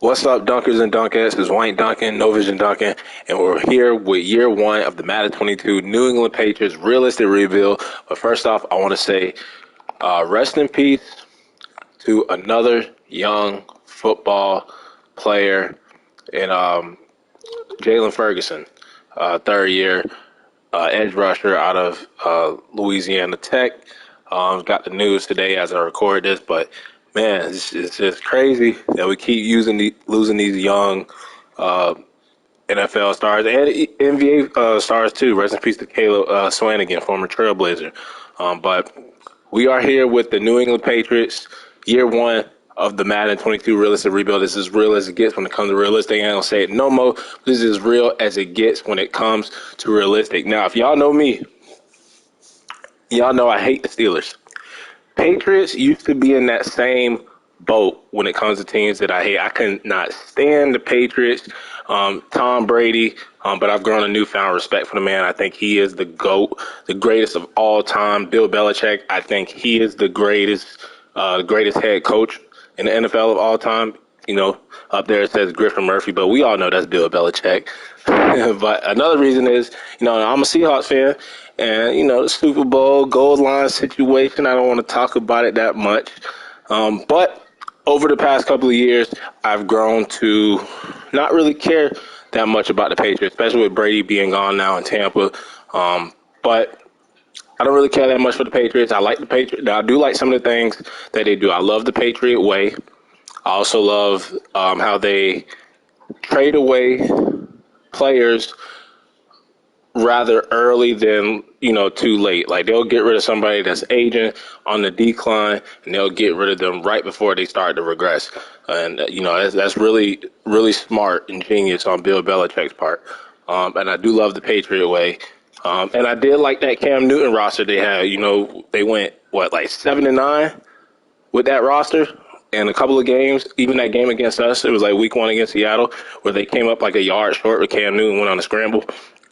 What's up, Dunkers and Dunkettes? It's Wayne Duncan, No Vision Duncan, and we're here with year one of the Madden 22 New England Patriots realistic rebuild. But first off, I want to say rest in peace to another young football player in Jalen Ferguson, third year edge rusher out of Louisiana Tech. Got the news today as I record this, but man, it's just crazy that we keep losing these young NFL stars and NBA stars too. Rest in peace to Caleb Swanigan, former Trailblazer. But we are here with the New England Patriots, year one of the Madden 22 realistic rebuild. This is as real as it gets when it comes to realistic. I ain't gonna say it no more. This is as real as it gets when it comes to realistic. Now, if y'all know me, y'all know I hate the Steelers. Patriots used to be in that same boat when it comes to teams that I hate. I could not stand the Patriots, Tom Brady, but I've grown a newfound respect for the man. I think he is the GOAT, the greatest of all time. Bill Belichick, I think he is the greatest head coach in the NFL of all time. You know, up there it says Griffin Murphy, but we all know that's Bill Belichick. But another reason is, I'm a Seahawks fan, and, the Super Bowl gold line situation, I don't want to talk about it that much. But over the past couple of years, I've grown to not really care that much about the Patriots, especially with Brady being gone now in Tampa. But I don't really care that much for the Patriots. I like the Patriots. I do like some of the things that they do. I love the Patriot way. I also love how they trade away players rather early than, too late. Like, they'll get rid of somebody that's aging on the decline, and they'll get rid of them right before they start to regress. And, that's really, really smart and genius on Bill Belichick's part. And I do love the Patriot way. And I did like that Cam Newton roster they had. They went, 7-9 with that roster? In a couple of games, even that game against us, it was like week one against Seattle, where they came up like a yard short with Cam Newton, went on a scramble.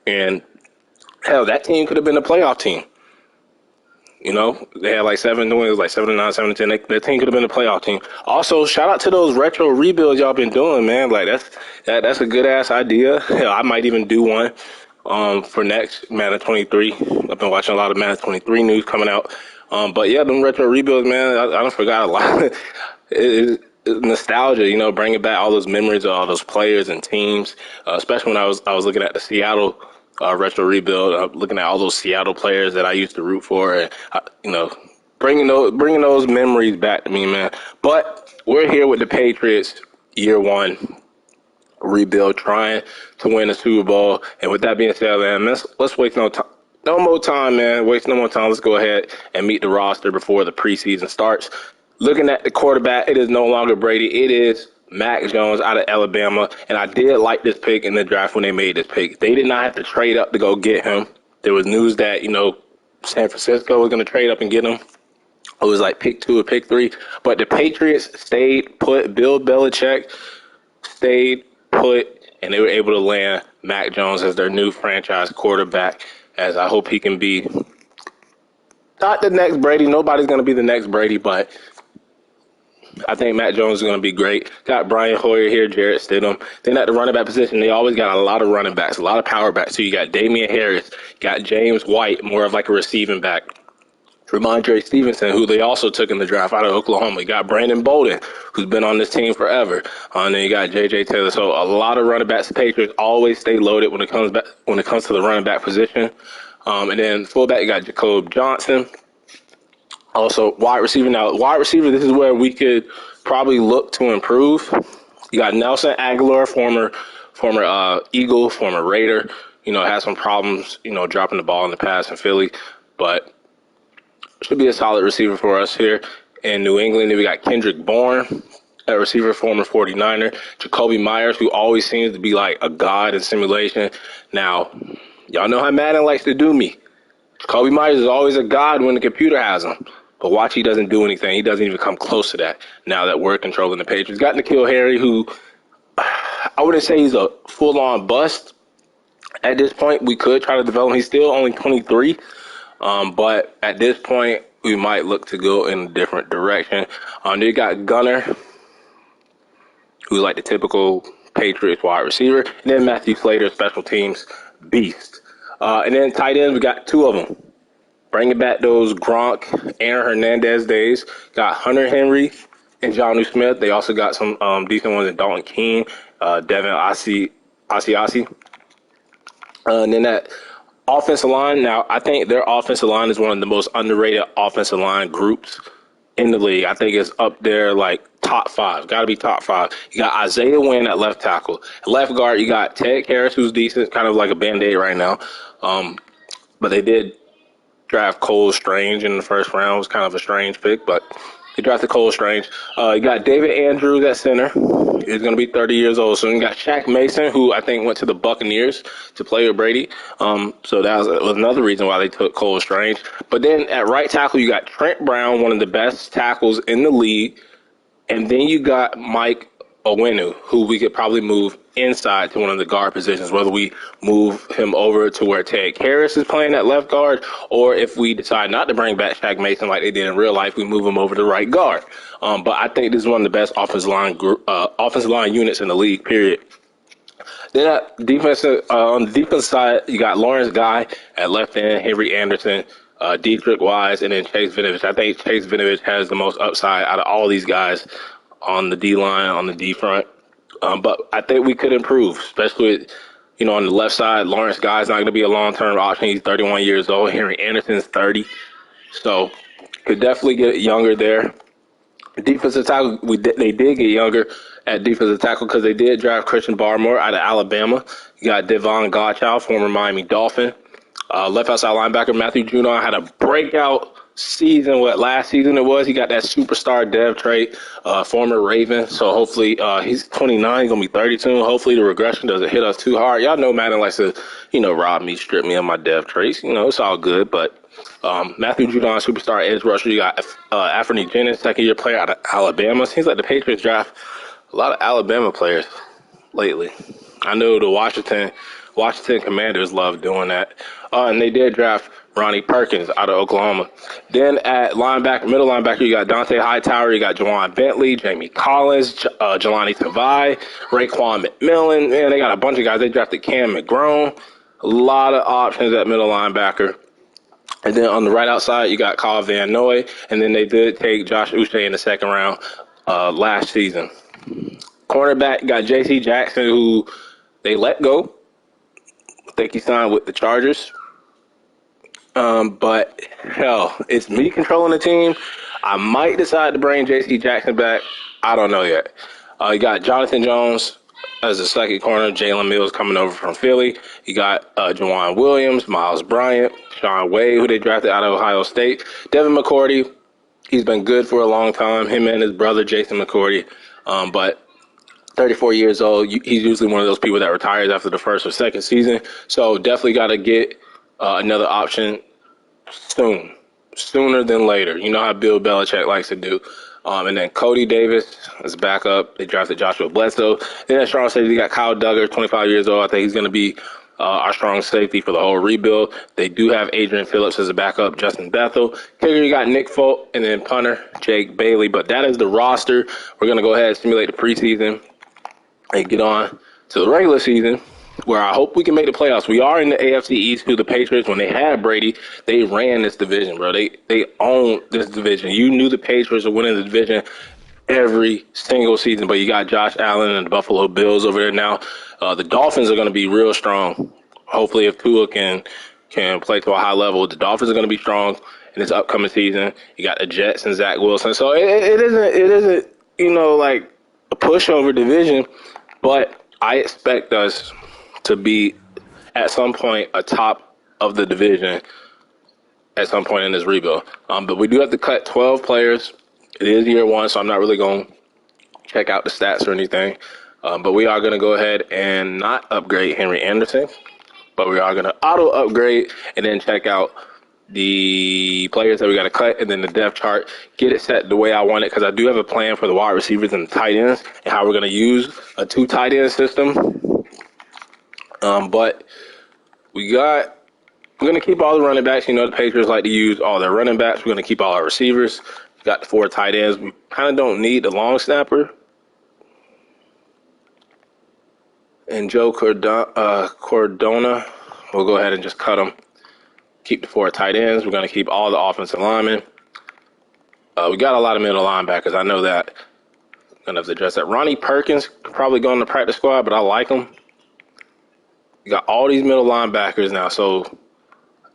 And hell, that team could have been a playoff team. They had like 7 wins, like 7-9, 7-10. That team could have been a playoff team. Also, shout out to those retro rebuilds y'all been doing, man. Like, that's a good ass idea. Hell, I might even do one for next Madden 23. I've been watching a lot of Madden 23 news coming out. But yeah, them retro rebuilds, man, I don't forgot a lot. It's nostalgia, bringing back all those memories of all those players and teams, especially when I was looking at the Seattle retro rebuild, looking at all those Seattle players that I used to root for, and bringing those memories back to me, man. But we're here with the Patriots, year one rebuild, trying to win a Super Bowl. And with that being said, man, let's waste no time. No more time, man. Waste no more time. Let's go ahead and meet the roster before the preseason starts. Looking at the quarterback, it is no longer Brady. It is Mac Jones out of Alabama. And I did like this pick in the draft when they made this pick. They did not have to trade up to go get him. There was news that, San Francisco was going to trade up and get him. It was like pick 2 or pick 3. But the Patriots stayed put. Bill Belichick stayed put, and they were able to land Mac Jones as their new franchise quarterback, as I hope he can be not the next Brady. Nobody's going to be the next Brady, but I think Mac Jones is going to be great. Got Brian Hoyer here, Jarrett Stidham. Then at the running back position, they always got a lot of running backs, a lot of power backs. So you got Damian Harris, got James White, more of like a receiving back. Ramondre Stevenson, who they also took in the draft out of Oklahoma. You got Brandon Bolden, who's been on this team forever. And then you got J.J. Taylor. So a lot of running backs. The Patriots always stay loaded when it comes to the running back position. And then fullback, you got Jacob Johnson. Also, wide receiver. Now, wide receiver, this is where we could probably look to improve. You got Nelson Aguilar, former Eagle, former Raider. Had some problems, dropping the ball in the pass in Philly. But should be a solid receiver for us here in New England. Then we got Kendrick Bourne, a receiver, former 49er. Jacoby Myers, who always seems to be like a god in simulation. Now, y'all know how Madden likes to do me. Jacoby Myers is always a god when the computer has him. But watch, he doesn't do anything. He doesn't even come close to that now that we're controlling the Patriots. Got N'Keal Harry, who I wouldn't say he's a full-on bust at this point. We could try to develop him. He's still only 23. But at this point, we might look to go in a different direction. You got Gunner. who's like the typical Patriots wide receiver. And then Matthew Slater, special teams beast. And then tight ends, we got two of them. Bringing back those Gronk, Aaron Hernandez days. Got Hunter Henry and Jonnu Smith. They also got some decent ones in Dalton Keene, Devin Asiasi. And then that offensive line. Now, I think their offensive line is one of the most underrated offensive line groups in the league. I think it's up there like top five. Got to be top five. You got Isaiah Wynn at left tackle. At left guard, you got Ted Karras, who's decent, kind of like a Band-Aid right now. But they did draft Cole Strange in the first round. It was kind of a strange pick, but he drafted Cole Strange. You got David Andrews at center. He's going to be 30 years old soon. You got Shaq Mason, who I think went to the Buccaneers to play with Brady. So that was another reason why they took Cole Strange. But then at right tackle, you got Trent Brown, one of the best tackles in the league. And then you got Mike Owenu, who we could probably move inside to one of the guard positions, whether we move him over to where Ted Karras is playing at left guard, or if we decide not to bring back Shaq Mason like they did in real life, we move him over to right guard. But I think this is one of the best offensive line units in the league, period. Then on the defense side, you got Lawrence Guy at left end, Henry Anderson, Dietrich Wise, and then Chase Vinovich. I think Chase Vinovich has the most upside out of all these guys on the D line, on the D front. But I think we could improve, especially with, on the left side. Lawrence Guy's not going to be a long-term option. He's 31 years old. Henry Anderson's 30. So could definitely get younger there. Defensive tackle, they did get younger at defensive tackle because they did draft Christian Barmore out of Alabama. You got Devon Godchaux, former Miami Dolphin. Left outside linebacker Matthew Judon had a breakout season. Last season it was. He got that superstar dev trait, former Raven. So hopefully he's 29. He's going to be 30 soon. Hopefully the regression doesn't hit us too hard. Y'all know Madden likes to, rob me, strip me of my dev traits. It's all good. But Matthew Judon, superstar edge rusher. You got Anthony Jennings, second-year player out of Alabama. Seems like the Patriots draft a lot of Alabama players lately. I know the Washington Commanders love doing that. And they did draft Ronnie Perkins out of Oklahoma. Then at middle linebacker, you got Dante Hightower, you got Juwan Bentley, Jamie Collins, Jelani Tavai, Raekwon McMillan. Man, they got a bunch of guys. They drafted Cam McGrone. A lot of options at middle linebacker. And then on the right outside, you got Kyle Van Noy. And then they did take Josh Uche in the second round last season. Cornerback, you got J.C. Jackson, who they let go. I think he signed with the Chargers. But hell, it's me controlling the team. I might decide to bring J.C. Jackson back. I don't know yet. You got Jonathan Jones as the second corner. Jalen Mills coming over from Philly. You got Juwan Williams, Miles Bryant, Sean Wade, who they drafted out of Ohio State. Devin McCourty, he's been good for a long time. Him and his brother, Jason McCourty. But 34 years old, he's usually one of those people that retires after the first or second season. So definitely got to get another option sooner than later. You know how Bill Belichick likes to do. And then Cody Davis is back up. They drafted Joshua Bledsoe. Then at strong safety, they got Kyle Duggar, 25 years old. I think he's going to be our strong safety for the whole rebuild. They do have Adrian Phillips as a backup, Justin Bethel. Kicker, you got Nick Folk, and then punter, Jake Bailey. But that is the roster. We're going to go ahead and simulate the preseason and get on to the regular season, where I hope we can make the playoffs. We are in the AFC East, who the Patriots, when they had Brady, they ran this division, bro. They own this division. You knew the Patriots were winning the division every single season, but you got Josh Allen and the Buffalo Bills over there now. The Dolphins are going to be real strong. Hopefully, if Tua can play to a high level, the Dolphins are going to be strong in this upcoming season. You got the Jets and Zach Wilson. So it isn't like a pushover division, but I expect us to be at some point atop of the division at some point in this rebuild. But we do have to cut 12 players. It is year one, so I'm not really going to check out the stats or anything. But we are going to go ahead and not upgrade Henry Anderson, but we are going to auto upgrade and then check out the players that we got to cut, and then the depth chart, get it set the way I want it, because I do have a plan for the wide receivers and the tight ends and how we're going to use a 2 tight end system. But we're going to keep all the running backs. The Patriots like to use all their running backs. We're going to keep all our receivers. We got the 4 tight ends. We kind of don't need the long snapper. and Joe Cordona. We'll go ahead and just cut him. Keep the 4 tight ends. We're going to keep all the offensive linemen. We got a lot of middle linebackers. I know that. Going to have to address that. Ronnie Perkins probably going to practice squad, but I like him. You got all these middle linebackers now, so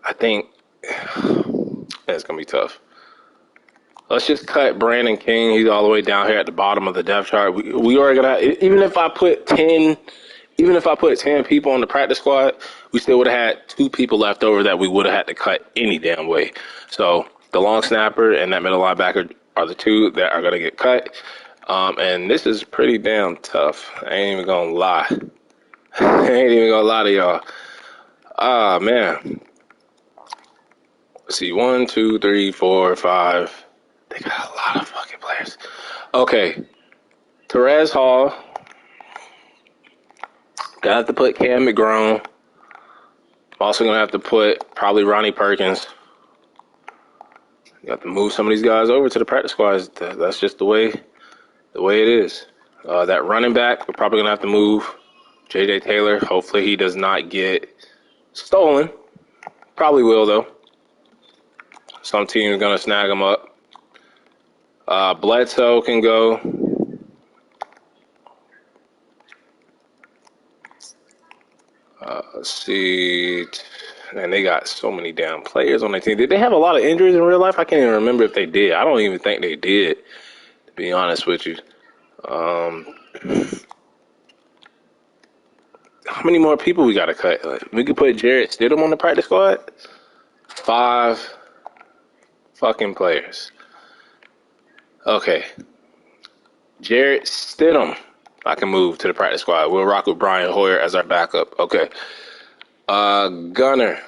I think it's going to be tough. Let's just cut Brandon King. He's all the way down here at the bottom of the depth chart. We are going to, even if I put 10 people on the practice squad, we still would have had 2 people left over that we would have had to cut any damn way. So the long snapper and that middle linebacker are the 2 that are going to get cut. And this is pretty damn tough. I ain't even going to lie. I ain't even going to lie to y'all. Ah, man. Let's see. 1, 2, 3, 4, 5. They got a lot of fucking players. Okay. Therese Hall. Gonna have to put Cam McGrone. I'm also gonna have to put probably Ronnie Perkins. You have to move some of these guys over to the practice squads. That's just the way it is. That running back, we're probably gonna have to move J.J. Taylor. Hopefully he does not get stolen. Probably will though. Some team is gonna snag him up. Bledsoe can go. Let's see. And they got so many damn players on their team. Did they have a lot of injuries in real life? I can't even remember if they did. I don't even think they did, to be honest with you. How many more people we got to cut? Like, we could put Jarrett Stidham on the practice squad. 5 fucking players. Okay. Jarrett Stidham. I can move to the practice squad. We'll rock with Brian Hoyer as our backup. Okay. Gunner.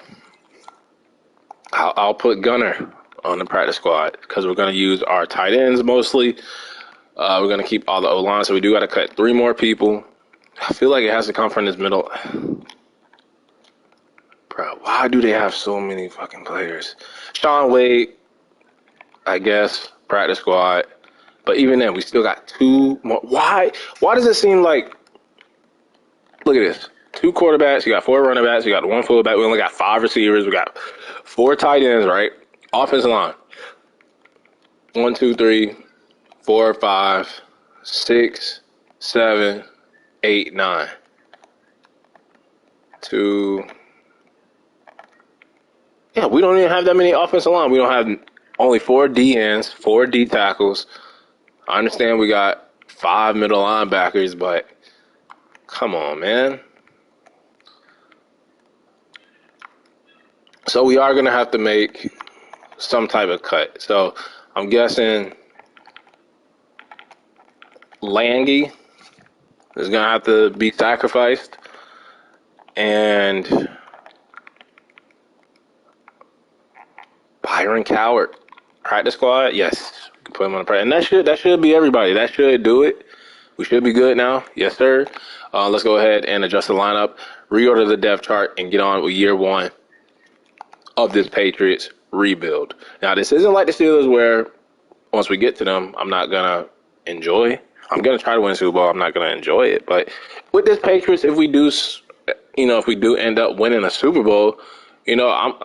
I'll put Gunner on the practice squad because we're going to use our tight ends mostly. We're going to keep all the O-line, so we do got to cut 3 more people. I feel like it has to come from this middle. Bro, why do they have so many fucking players? Sean Wade, I guess, practice squad. But even then, we still got 2 more. Why does it seem like, look at this. 2 quarterbacks, you got 4 running backs, you got 1 fullback, we only got 5 receivers, we got 4 tight ends, right? Offensive line. 1, 2, 3, 4, 5, 6, 7, 8, 9. 2. Yeah, we don't even have that many offensive line. We don't have only 4 D ends, 4 D tackles. I understand we got 5 middle linebackers, but come on, man. So we are going to have to make some type of cut. So I'm guessing Lange is going to have to be sacrificed. And Byron Coward, practice squad, yes, we can put him on the practice. And that should be everybody. That should do it. We should be good now, yes, sir. Let's go ahead and adjust the lineup, reorder the depth chart, and get on with year 1 of this Patriots rebuild. Now, this isn't like the Steelers where once we get to them, I'm not gonna enjoy. I'm gonna try to win Super Bowl. I'm not gonna enjoy it. But with this Patriots, if we do end up winning a Super Bowl, I'm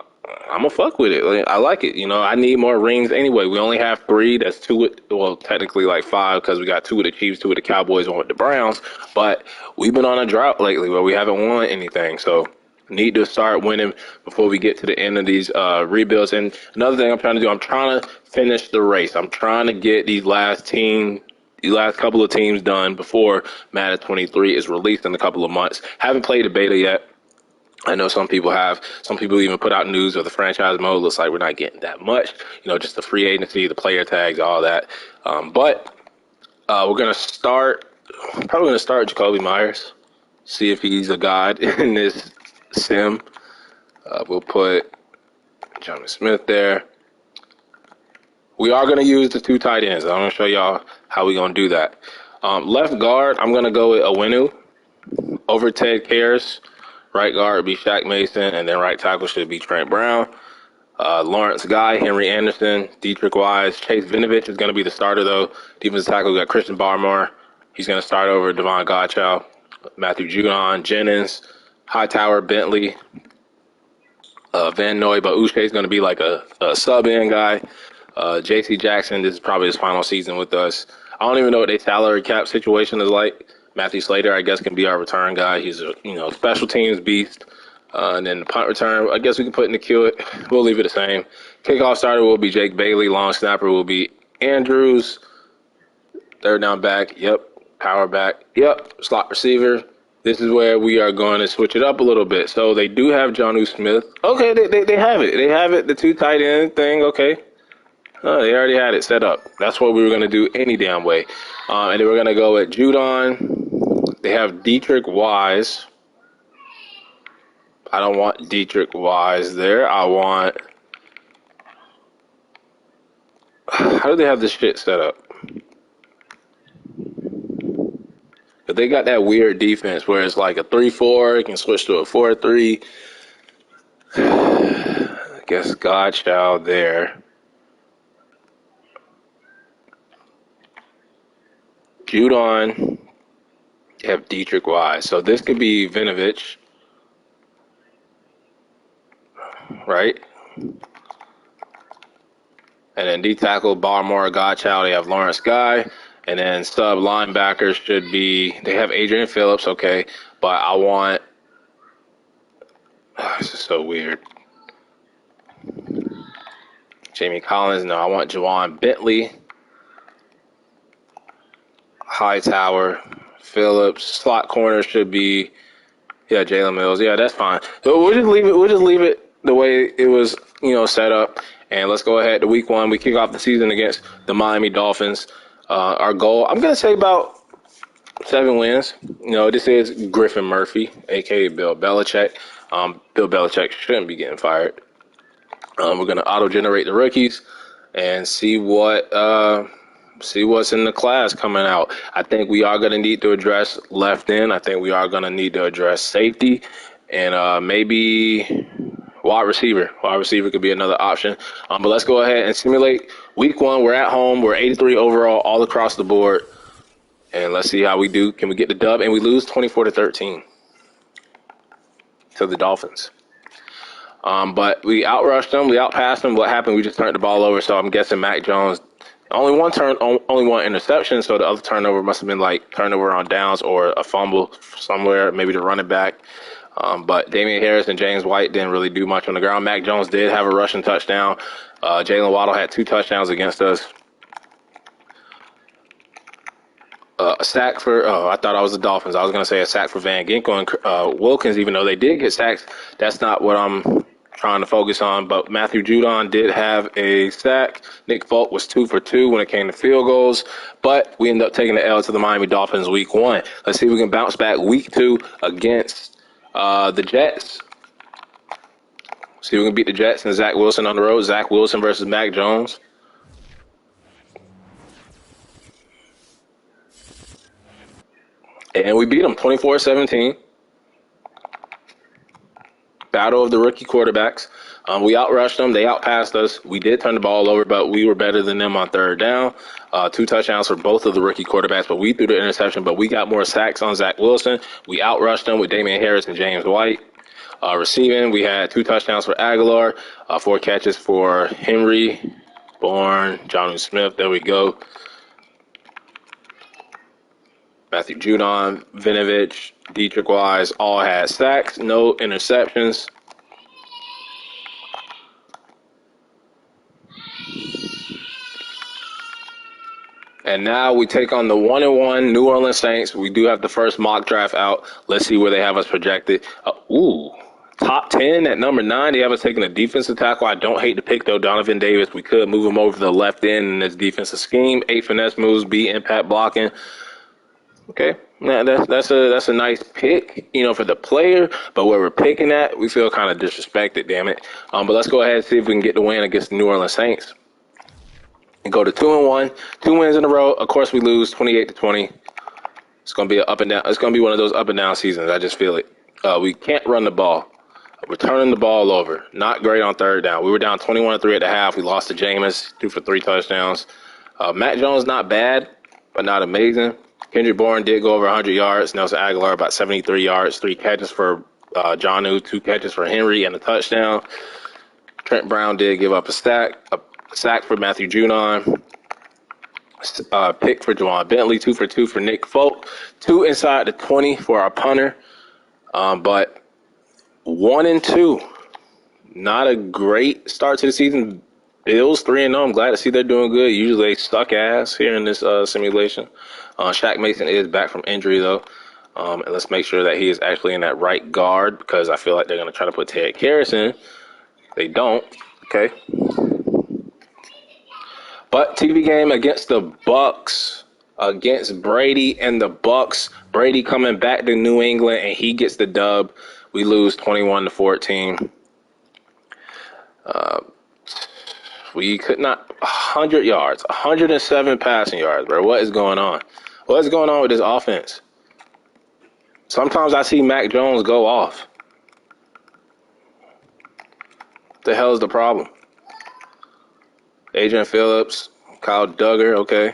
gonna fuck with it. Like, I like it. I need more rings anyway. We only have 3. That's 2. Well, technically like 5 because we got 2 with the Chiefs, 2 with the Cowboys, 1 with the Browns. But we've been on a drought lately where we haven't won anything. So need to start winning before we get to the end of these rebuilds. And another thing I'm trying to do, I'm trying to finish the race. I'm trying to get these last couple of teams done before Madden 23 is released in a couple of months. Haven't played the beta yet. I know some people have. Some people even put out news of the franchise mode. Looks like we're not getting that much. Just the free agency, the player tags, all that. But we're going to start, probably going to start Jacoby Myers. See if he's a god in this sim. We'll put Jonathan Smith there. We are going to use the 2 tight ends. I'm going to show y'all how we're going to do that. Left guard, I'm going to go with Owenu over Ted Karras. Right guard would be Shaq Mason, and then right tackle should be Trent Brown. Lawrence Guy, Henry Anderson, Dietrich Wise. Chase Vinovich is going to be the starter, though. Defensive tackle, we got Christian Barmore. He's going to start over Devon Godchow. Matthew Judon, Jennings, Hightower, Bentley, Van Noy, but Uche is going to be like a sub-in guy. J.C. Jackson, this is probably his final season with us. I don't even know what their salary cap situation is like. Matthew Slater, I guess, can be our return guy. He's a special teams beast. And then the punt return, I guess we can put in the queue. We'll leave it the same. Kickoff starter will be Jake Bailey. Long snapper will be Andrews. Third down back, yep. Power back, yep. Slot receiver. This is where we are going to switch it up a little bit. So they do have Jonnu Smith. Okay, they have it. They have it, the two tight end thing, okay. Oh, they already had it set up. That's what we were going to do any damn way. And then we're going to go with Judon. They have Dietrich Wise. I don't want Dietrich Wise there. I want... How do they have this shit set up? But they got that weird defense where it's like a 3-4. It can switch to a 4-3. I guess Godchild there. Judon. You have Dietrich Wise. So this could be Vinovich. Right? And then D-tackle, Barmore, Godchild. They have Lawrence Guy. And then sub linebackers should be, they have Adrian Phillips, okay. But I want, this is so weird. Jamie Collins, no, I want Juwan Bentley. Hightower, Phillips. Slot corner should be, yeah, Jalen Mills. Yeah, that's fine. So we'll just leave it the way it was, set up. And let's go ahead to week 1. We kick off the season against the Miami Dolphins. Our goal, I'm going to say about 7 wins. This is Griffin Murphy, a.k.a. Bill Belichick. Bill Belichick shouldn't be getting fired. We're going to auto-generate the rookies and see what's in the class coming out. I think we are going to need to address left end. I think we are going to need to address safety and maybe wide receiver. Wide receiver could be another option. But let's go ahead and simulate week 1. We're at home. We're 83 overall all across the board. And let's see how we do. Can we get the dub? And we lose 24-13 to the Dolphins. But we outrushed them. We outpassed them. What happened? We just turned the ball over. So I'm guessing Mac Jones, only one interception. So the other turnover must have been like turnover on downs or a fumble somewhere, maybe the running back. But Damian Harris and James White didn't really do much on the ground. Mac Jones did have a rushing touchdown. Jalen Waddle had 2 touchdowns against us. A sack for, I thought I was the Dolphins. I was going to say a sack for Van Ginkel and Wilkins, even though they did get sacks. That's not what I'm trying to focus on. But Matthew Judon did have a sack. Nick Folk was 2 for 2 when it came to field goals. But we ended up taking the L to the Miami Dolphins week 1. Let's see if we can bounce back week 2 against the Jets. See if we can beat the Jets and Zach Wilson on the road. Zach Wilson versus Mac Jones. And we beat them 24-17. Battle of the rookie quarterbacks. We outrushed them. They outpassed us. We did turn the ball over, but we were better than them on third down. 2 touchdowns for both of the rookie quarterbacks, but we threw the interception. But we got more sacks on Zach Wilson. We outrushed them with Damian Harris and James White. Receiving, we had 2 touchdowns for Aguilar, 4 catches for Henry, Bourne, Jonnu Smith. There we go. Matthew Judon, Vinovich, Dietrich Wise all had sacks, no interceptions. And now we take on the 1-1 New Orleans Saints. We do have the first mock draft out. Let's see where they have us projected. Top 10 at number 9. They have us taking a defensive tackle. I don't hate the pick, though. Donovan Davis. We could move him over to the left end in this defensive scheme. 8 finesse moves, B impact blocking. Okay, now that's a nice pick, for the player. But where we're picking at, we feel kind of disrespected. Damn it. But let's go ahead and see if we can get the win against the New Orleans Saints and go to 2-1, 2 wins in a row. Of course, we lose 28-20. It's gonna be an up and down. It's gonna be one of those up and down seasons. I just feel it. We can't run the ball. We're turning the ball over. Not great on third down. We were down 21-3 at the half. We lost to Jameis, 2 for 3 touchdowns. Matt Jones not bad, but not amazing. Kendrick Bourne did go over 100 yards. Nelson Aguilar about 73 yards. 3 catches for Jonnu, 2 catches for Henry, and a touchdown. Trent Brown did give up a sack for Matthew Judon. Pick for Juwan Bentley, 2 for 2 for Nick Folk, 2 inside the 20 for our punter. But 1-2, not a great start to the season. Bills 3-0. I'm glad to see they're doing good. Usually they suck ass here in this simulation. Shaq Mason is back from injury though, and let's make sure that he is actually in that right guard because I feel like they're going to try to put Ted Karras in. They don't. Okay. But TV game against the Bucks, against Brady and the Bucks. Brady coming back to New England and he gets the dub. We lose 21-14. We could not 100 yards, 107 passing yards, bro. What is going on? What is going on with this offense? Sometimes I see Mac Jones go off. What the hell is the problem? Adrian Phillips, Kyle Duggar, okay.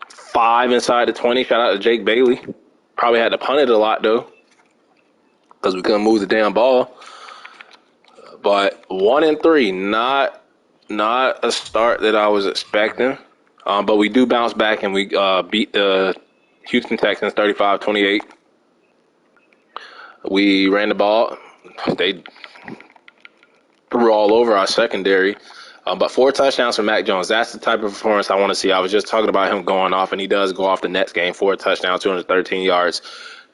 5 inside the 20. Shout out to Jake Bailey. Probably had to punt it a lot, though, because we couldn't move the damn ball. But 1-3, not a start that I was expecting. But we do bounce back, and we beat the Houston Texans 35-28. We ran the ball. They threw all over our secondary. But 4 touchdowns for Mac Jones. That's the type of performance I want to see. I was just talking about him going off, and he does go off the next game. 4 touchdowns, 213 yards,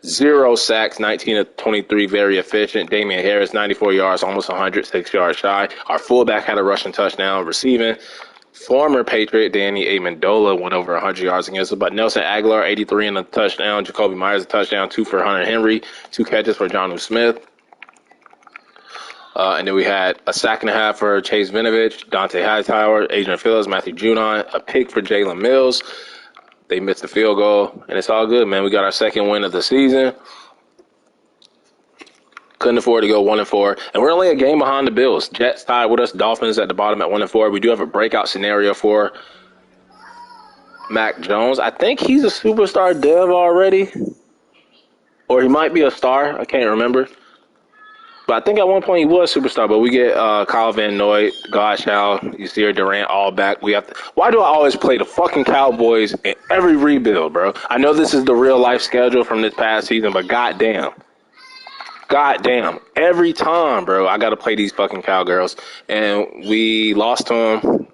0 sacks, 19 of 23, very efficient. Damian Harris, 94 yards, almost 106 yards shy. Our fullback had a rushing touchdown receiving. Former Patriot Danny Amendola went over 100 yards against us. But Nelson Aguilar, 83 and a touchdown. Jacoby Myers, a touchdown, 2 for Hunter Henry, 2 catches for Jonnu Smith. And then we had a sack and a half for Chase Vinovich, Dante Hightower, Adrian Phillips, Matthew Judon, a pick for Jalen Mills. They missed the field goal, and it's all good, man. We got our second win of the season. Couldn't afford to go 1-4, and we're only a game behind the Bills. Jets tied with us, Dolphins at the bottom at 1-4. We do have a breakout scenario for Mac Jones. I think he's a superstar dev already, or he might be a star. I can't remember. But I think at one point he was a superstar. But we get Kyle Van Noy, Godchow, you see her Durant all back. Why do I always play the fucking Cowboys in every rebuild, bro? I know this is the real life schedule from this past season, but goddamn, every time, bro, I got to play these fucking Cowgirls. And we lost to them.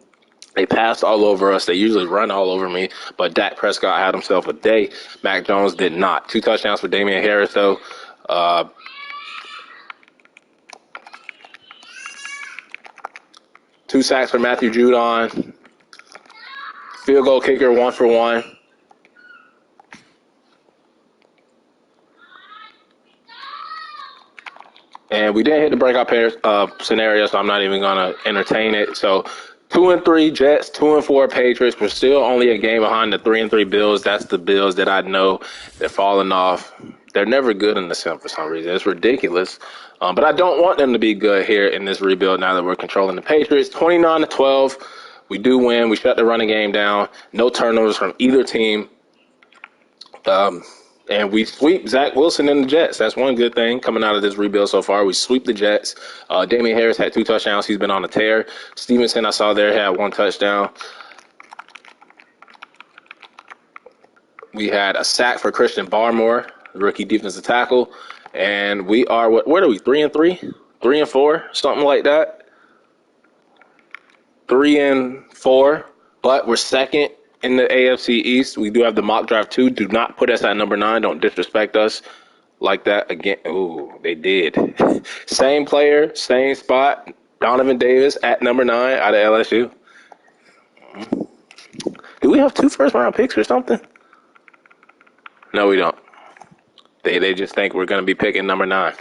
They passed all over us. They usually run all over me. But Dak Prescott had himself a day. Mac Jones did not. 2 touchdowns for Damian Harris, though. 2 sacks for Matthew Judon. Field goal kicker, 1 for 1. And we didn't hit the breakout pair scenario, so I'm not even going to entertain it. So 2-3 Jets, 2-4 Patriots. We're still only a game behind the 3-3 Bills. That's the Bills that I know they're falling off. They're never good in the sim for some reason. It's ridiculous. But I don't want them to be good here in this rebuild now that we're controlling the Patriots. 29-12. We do win. We shut the running game down. No turnovers from either team. And we sweep Zach Wilson and the Jets. That's one good thing coming out of this rebuild so far. We sweep the Jets. Damian Harris had 2 touchdowns. He's been on a tear. Stevenson, I saw there, had 1 touchdown. We had a sack for Christian Barmore, rookie defensive tackle. And we are, what are we, 3-3? 3-4? Something like that. 3-4. But we're second in the AFC East. We do have the mock draft 2. Do not put us at number 9. Don't disrespect us like that again. Ooh, they did. Same player, same spot. Donovan Davis at number 9 out of LSU. Do we have 2 first-round picks or something? No, we don't. They just think we're going to be picking number 9.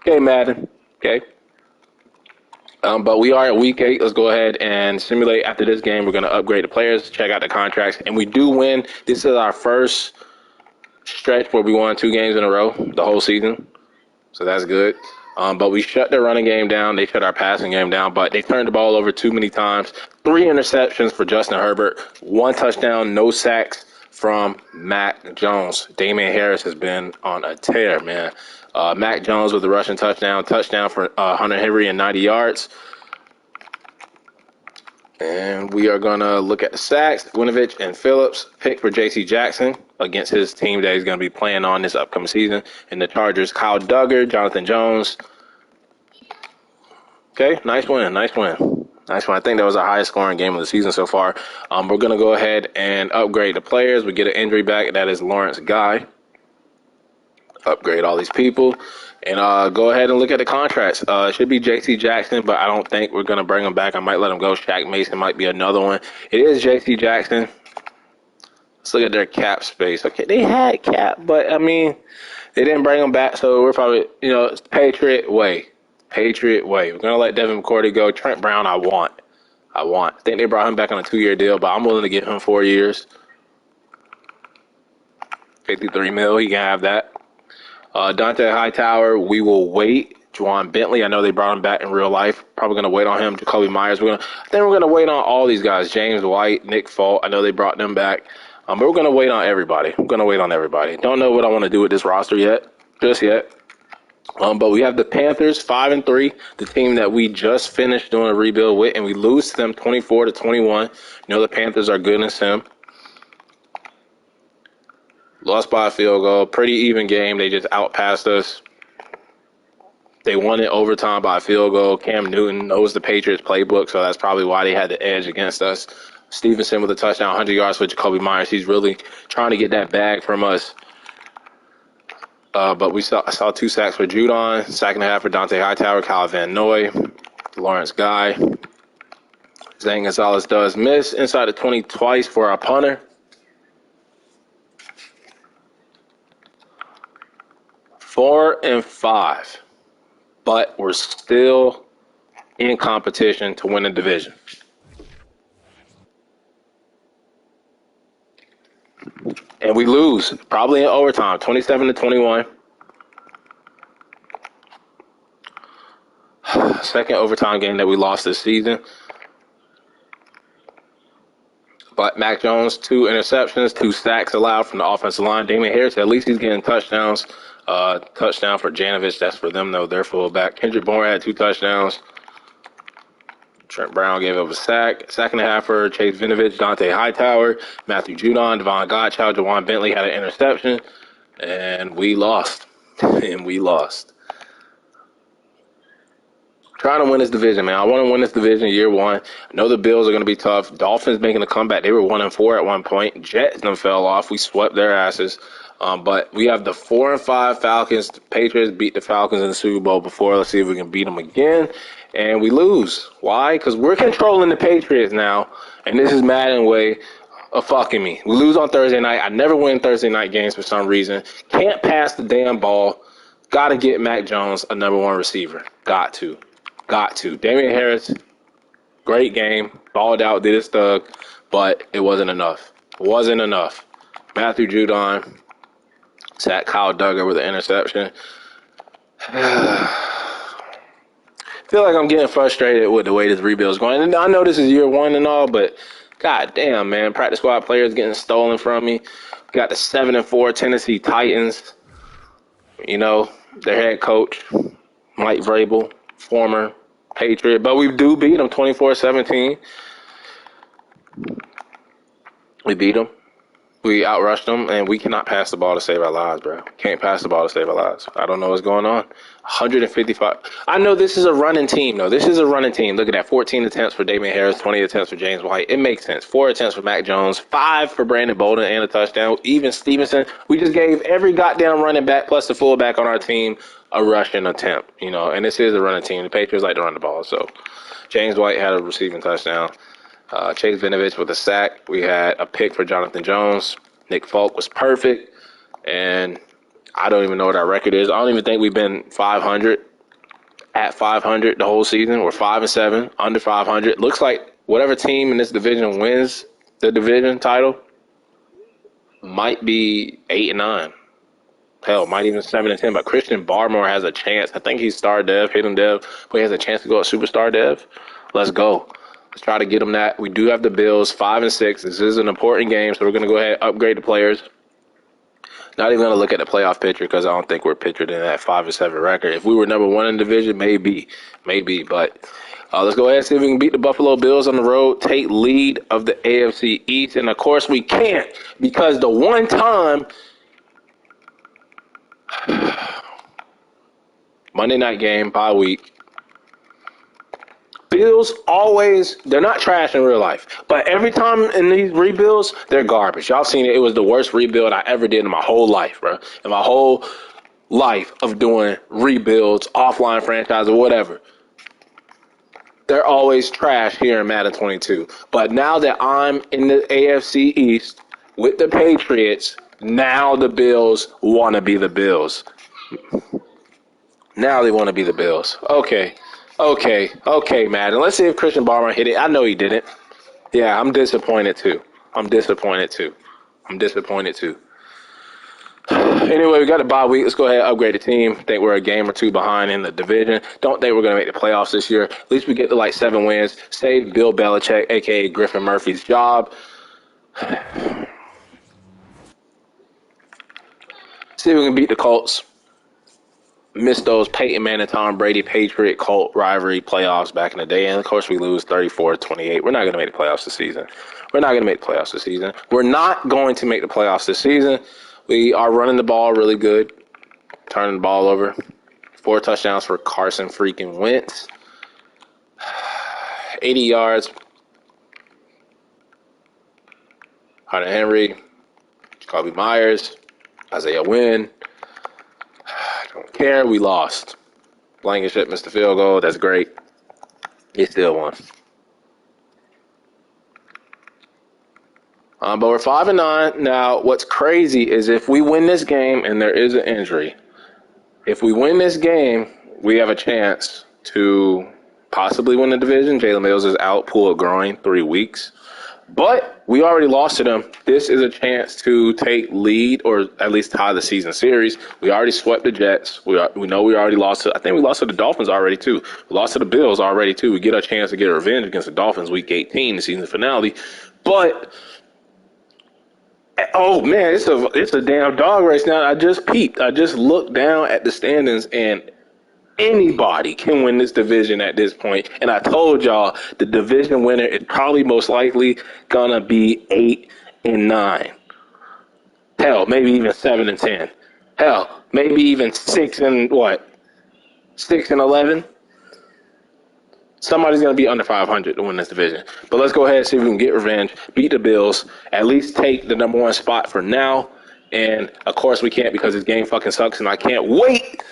Okay, Madden. Okay. But we are at week 8. Let's go ahead and simulate after this game. We're going to upgrade the players, check out the contracts, and we do win. This is our first stretch where we won 2 games in a row the whole season. So that's good. But we shut their running game down. They shut our passing game down, but they turned the ball over too many times. 3 interceptions for Justin Herbert, 1 touchdown, no sacks from Mac Jones. Damian Harris has been on a tear, man. Mac Jones with the rushing touchdown for Hunter Henry and 90 yards. And we are going to look at the sacks. Winovich and Phillips pick for J.C. Jackson against his team that he's going to be playing on this upcoming season. In the Chargers, Kyle Duggar, Jonathan Jones. Okay, nice win. I think that was our highest scoring game of the season so far. We're going to go ahead and upgrade the players. We get an injury back. That is Lawrence Guy. Upgrade all these people. And go ahead and look at the contracts. It should be J.C. Jackson, but I don't think we're going to bring him back. I might let him go. Shaq Mason might be another one. It is J.C. Jackson. Let's look at their cap space. Okay, they had cap, but, I mean, they didn't bring him back, so we're probably, it's Patriot way. We're going to let Devin McCourty go. Trent Brown, I want. I think they brought him back on a 2-year deal, but I'm willing to give him 4 years. $53 million, he can have that. Dante Hightower, we will wait. Juwan Bentley, I know they brought him back in real life. Probably going to wait on him. Jacoby Myers, I think we're going to wait on all these guys. James White, Nick Folk, I know they brought them back. But we're going to wait on everybody. Don't know what I want to do with this roster just yet. But we have the Panthers 5-3, the team that we just finished doing a rebuild with, and we lose to them 24-21. The Panthers are good in sim. Lost by a field goal. Pretty even game. They just outpassed us. They won it overtime by a field goal. Cam Newton knows the Patriots playbook, so that's probably why they had the edge against us. Stevenson with a touchdown, 100 yards for Jacoby Myers. He's really trying to get that bag from us. But I saw 2 sacks for Judon, sack and a half for Dante Hightower, Kyle Van Noy, Lawrence Guy. Zane Gonzalez does miss inside the 20 twice for our punter. 4-5, but we're still in competition to win the division. And we lose, probably in overtime, 27-21. Second overtime game that we lost this season. But Mac Jones, 2 interceptions, 2 sacks allowed from the offensive line. Damian Harris, at least he's getting touchdowns. Touchdown for Janovich. That's for them, though. They're fullback. Kendrick Bourne had 2 touchdowns. Trent Brown gave up a sack and a half for Chase Vinovich, Dante Hightower, Matthew Judon, Devon Godchild, Juwan Bentley had an interception, and we lost. Trying to win this division, man. I want to win this division year 1. I know the Bills are going to be tough. Dolphins making a comeback. They were 1-4 at one point. Jets them fell off. We swept their asses. But we have the 4-5 Falcons. The Patriots beat the Falcons in the Super Bowl before. Let's see if we can beat them again. And we lose. Why? Because we're controlling the Patriots now. And this is Madden way of fucking me. We lose on Thursday night. I never win Thursday night games for some reason. Can't pass the damn ball. Got to get Mac Jones a number 1 receiver. Got to. Damian Harris, great game. Balled out, did his thug. But it wasn't enough. Matthew Judon. Sack Kyle Duggar with an interception. Feel like I'm getting frustrated with the way this rebuild is going. And I know this is year 1 and all, but god damn, man. Practice squad players getting stolen from me. We got the 7-4 Tennessee Titans. Their head coach, Mike Vrabel, former Patriot. But we do beat them 24-17. We beat them. We outrushed them, and we cannot pass the ball to save our lives, bro. Can't pass the ball to save our lives. I don't know what's going on. 155. I know this is a running team, though. Look at that. 14 attempts for Damian Harris, 20 attempts for James White. It makes sense. 4 attempts for Mac Jones, 5 for Brandon Bolden and a touchdown. Even Stevenson. We just gave every goddamn running back plus the fullback on our team a rushing attempt, and this is a running team. The Patriots like to run the ball, so James White had a receiving touchdown. Chase Vinovich with a sack. We had a pick for Jonathan Jones. Nick Folk was perfect. And I don't even know what our record is. I don't even think we've been 500 at 500 the whole season. We're 5-7, under 500. Looks like whatever team in this division wins the division title might be 8-9. Hell, might even 7-10. But Christian Barmore has a chance. I think he's star dev, hidden dev, but he has a chance to go at superstar dev. Let's go. Let's try to get them that. We do have the Bills 5 and 6. This is an important game, so we're going to go ahead and upgrade the players. Not even going to look at the playoff picture because I don't think we're pictured in that 5 and 7 record. If we were number one in the division, maybe. But let's go ahead and see if we can beat the Buffalo Bills on the road, take lead of the AFC East. And, of course, we can't because the one time Monday night game, bye week, Bills always, they're not trash in real life. But every time in these rebuilds, they're garbage. Y'all seen it. It was the worst rebuild I ever did in my whole life, bro. In my whole life of doing rebuilds, offline franchise, or whatever. They're always trash here in Madden 22. But now that I'm in the AFC East with the Patriots, now the Bills want to be the Bills. Now they want to be the Bills. Okay, Madden. Let's see if Christian Barmore hit it. I know he didn't. Yeah, I'm disappointed too. Anyway, we got a bye week. Let's go ahead and upgrade the team. Think we're a game or two behind in the division. Don't think we're going to make the playoffs this year. At least we get to like 7 wins. Save Bill Belichick, a.k.a. Griffin Murphy's job. See if we can beat the Colts. Missed those Peyton Manning, Tom Brady, Patriot, Colt rivalry playoffs back in the day. And, of course, we lose 34-28. We're not going to make the playoffs this season. We're not not going to make the playoffs this season. We are running the ball really good, turning the ball over. 4 touchdowns for Carson freaking Wentz. 80 yards. Hunter Henry, Jacoby Myers, Isaiah Wynn. Don't care. We lost. Blankenship missed the field goal. That's great. He still won. But we're 5 and 9 now. What's crazy is if we win this game and there is an injury, if we win this game, we have a chance to possibly win the division. Jalen Mills is out, pull a groin, 3 weeks. But we already lost to them. This is a chance to take lead or at least tie the season series. We already swept the Jets. We know we already lost to, I think we lost to the Dolphins already too. We lost to the Bills already too. We get a chance to get revenge against the Dolphins week 18, the season finale. But oh man, it's a damn dog race now. I just peeped. I just looked down at the standings and anybody can win this division at this point. And I told y'all the division winner is probably most likely gonna be 8 and 9. Hell, maybe even 7 and 10. Hell, maybe even 6 and 11. Somebody's gonna be under 500 to win this division. But let's go ahead and see if we can get revenge, beat the Bills, at least take the number 1 spot for now. And of course we can't because this game fucking sucks, and I can't wait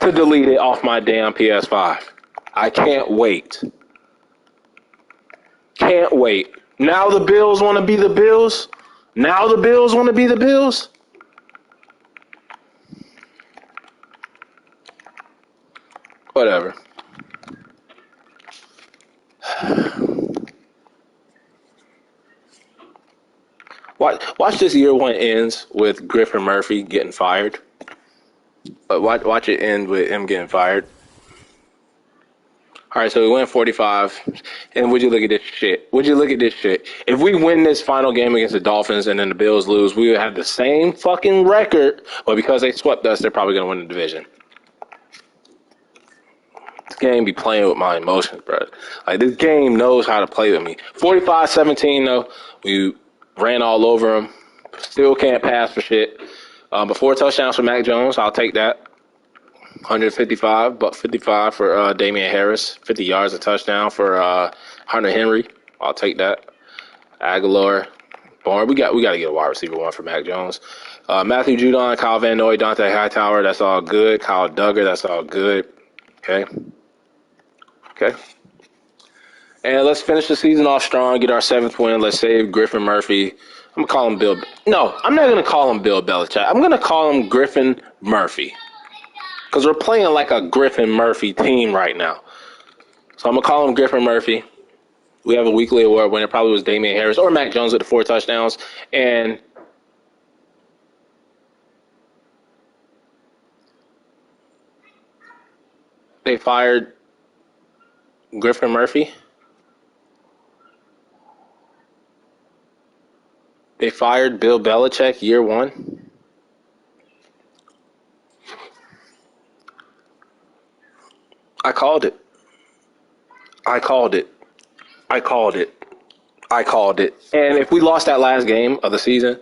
to delete it off my damn PS5. I can't wait. Can't wait. Now the Bills want to be the Bills? Now the Bills want to be the Bills? Whatever. Watch this year 1 ends with Griffin Murphy getting fired. But watch it end with him getting fired. All right, so we win 45. And would you look at this shit? If we win this final game against the Dolphins and then the Bills lose, we would have the same fucking record. But because they swept us, they're probably going to win the division. This game be playing with my emotions, bro. Like, this game knows how to play with me. 45-17, though. We ran all over them. Still can't pass for shit. But 4 touchdowns for Mac Jones. I'll take that. 155, but 55 for Damian Harris. 50 yards a touchdown for Hunter Henry. I'll take that. Aguilar. Barn. We got to get a wide receiver 1 for Mac Jones. Matthew Judon, Kyle Van Noy, Dante Hightower. That's all good. Kyle Duggar. That's all good. Okay. And let's finish the season off strong, get our 7th win. Let's save Griffin Murphy. I'm going to call him Bill. No, I'm not going to call him Bill Belichick. I'm going to call him Griffin Murphy. Because we're playing like a Griffin Murphy team right now. So I'm going to call him Griffin Murphy. We have a weekly award winner. Probably was Damian Harris or Mac Jones with the 4 touchdowns. And they fired Griffin Murphy. They fired Bill Belichick year one. I called it. I called it. I called it. I called it. And if we lost that last game of the season,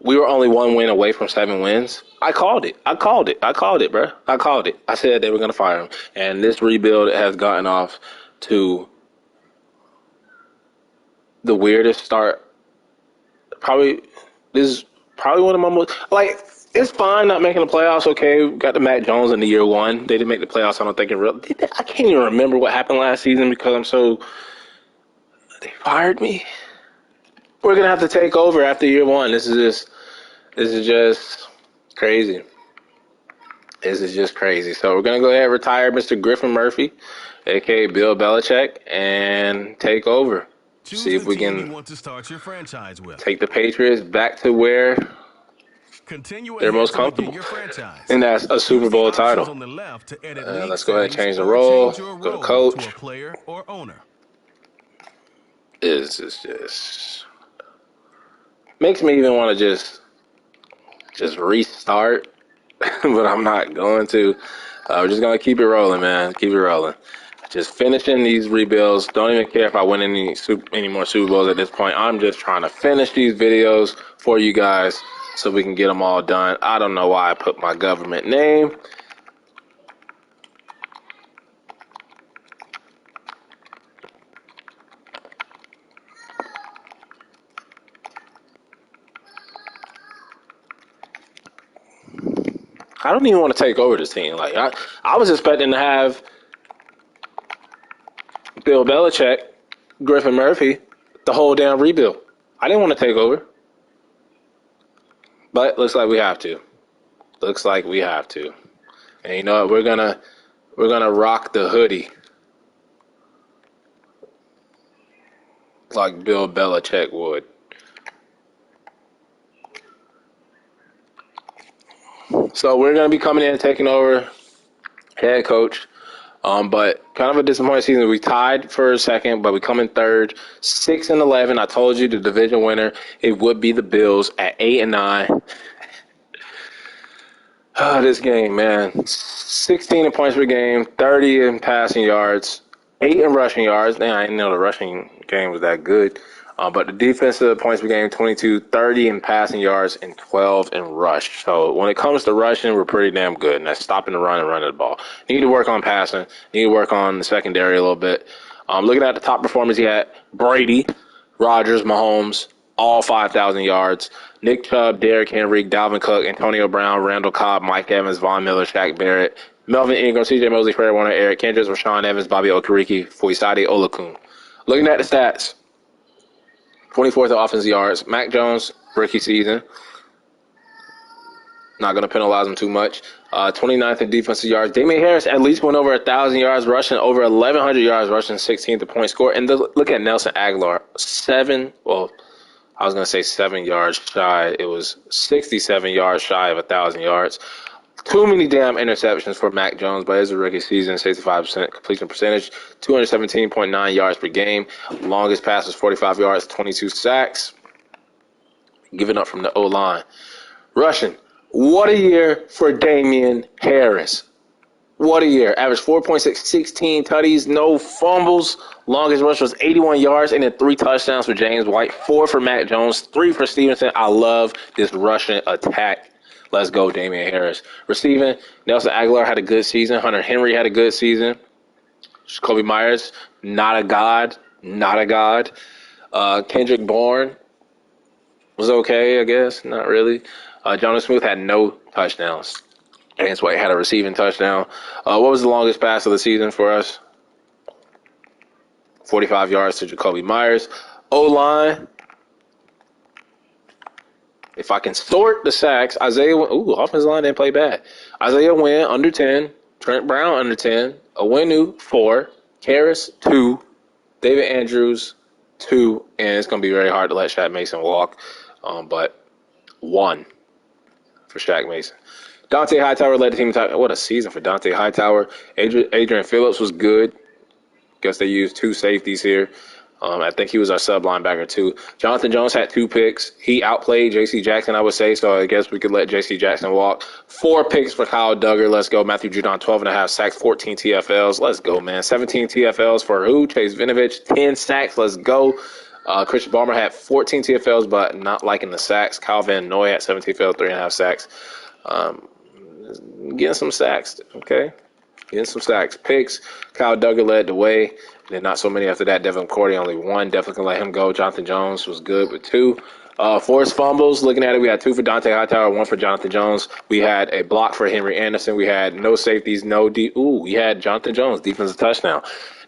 we were only 1 win away from 7 wins. I called it. I called it. I called it, bro. I called it. I said they were going to fire him. And this rebuild has gotten off to the weirdest start. This is probably one of my most, like, it's fine not making the playoffs. Okay, we got the Mac Jones in the year one. They didn't make the playoffs. I don't think I can't even remember what happened last season because they fired me. We're gonna have to take over after year one. This is just crazy. This is just crazy. So we're gonna go ahead and retire Mr. Griffin Murphy, aka Bill Belichick, and take over. See if we can take the Patriots back to where they're most comfortable, and that's a Super Bowl title. Let's go ahead and change the role. Go to coach. This is just makes me even want to just restart, but I'm not going to. We're just gonna keep it rolling, man. Keep it rolling. Just finishing these rebuilds. Don't even care if I win any more Super Bowls at this point. I'm just trying to finish these videos for you guys so we can get them all done. I don't know why I put my government name. I don't even want to take over this team. Like I was expecting to have Bill Belichick, Griffin Murphy, the whole damn rebuild. I didn't want to take over. But looks like we have to. Looks like we have to. And you know what? We're gonna rock the hoodie like Bill Belichick would. So we're gonna be coming in and taking over head coach. But kind of a disappointing season. We tied for a second, but we come in third, 6-11. I told you the division winner, it would be the Bills at 8-9. This game, man. 16 in points per game, 30 in passing yards, 8 in rushing yards. Damn, I didn't know the rushing game was that good. But the defensive points per game, 22, 30 in passing yards, and 12 in rush. So when it comes to rushing, we're pretty damn good. And that's stopping the run and running the ball. Need to work on passing. Need to work on the secondary a little bit. Looking at the top performers, he had Brady, Rodgers, Mahomes, all 5,000 yards. Nick Chubb, Derrick Henry, Dalvin Cook, Antonio Brown, Randall Cobb, Mike Evans, Von Miller, Shaq Barrett, Melvin Ingram, C.J. Mosley, Fred Warner, Eric Kendricks, Rashawn Evans, Bobby Okereke, Foyesade Olakun. Looking at the stats, 24th offensive yards. Mac Jones, rookie season. Not going to penalize him too much. 29th in defensive yards. Damian Harris at least went over 1,000 yards rushing, over 1,100 yards rushing, 16th point score. And look at Nelson Aguilar. 7 yards shy. It was 67 yards shy of 1,000 yards. Too many damn interceptions for Mac Jones, but it's a rookie season, 65% completion percentage, 217.9 yards per game. Longest pass was 45 yards, 22 sacks. Giving up from the O-line. Rushing. What a year for Damian Harris. What a year. Average 4.6, 16 tutties, no fumbles. Longest rush was 81 yards, and then 3 touchdowns for James White, 4 for Mac Jones, 3 for Stevenson. I love this rushing attack. Let's go, Damian Harris. Receiving, Nelson Aguilar had a good season. Hunter Henry had a good season. Jacoby Myers, not a god. Kendrick Bourne was okay, I guess. Not really. Jonas Smith had no touchdowns. James White had a receiving touchdown. What was the longest pass of the season for us? 45 yards to Jacoby Myers. O-line. If I can sort the sacks, offensive line didn't play bad. Isaiah Wynn, under 10. Trent Brown, under 10. Owenu, 4. Karras, 2. David Andrews, 2. And it's going to be very hard to let Shaq Mason walk. But 1 for Shaq Mason. Dante Hightower led the team. What a season for Dante Hightower. Adrian Phillips was good. Guess they used 2 safeties here. I think he was our sub linebacker too. Jonathan Jones had 2 picks. He outplayed J.C. Jackson, I would say, so I guess we could let J.C. Jackson walk. 4 picks for Kyle Duggar. Let's go. Matthew Judon, 12.5 sacks, 14 TFLs. Let's go, man. 17 TFLs for who? Chase Vinovich, 10 sacks. Let's go. Christian Barmer had 14 TFLs, but not liking the sacks. Kyle Van Noy had 17 TFLs, 3.5 sacks. Getting some sacks, okay? Getting some sacks. Picks. Kyle Duggar led the way. And then not so many after that. Devin Cordy only 1. Definitely can let him go. Jonathan Jones was good with 2. Forced fumbles. Looking at it, we had 2 for Dante Hightower, 1 for Jonathan Jones. We had a block for Henry Anderson. We had no safeties, no D. We had Jonathan Jones, defensive touchdown.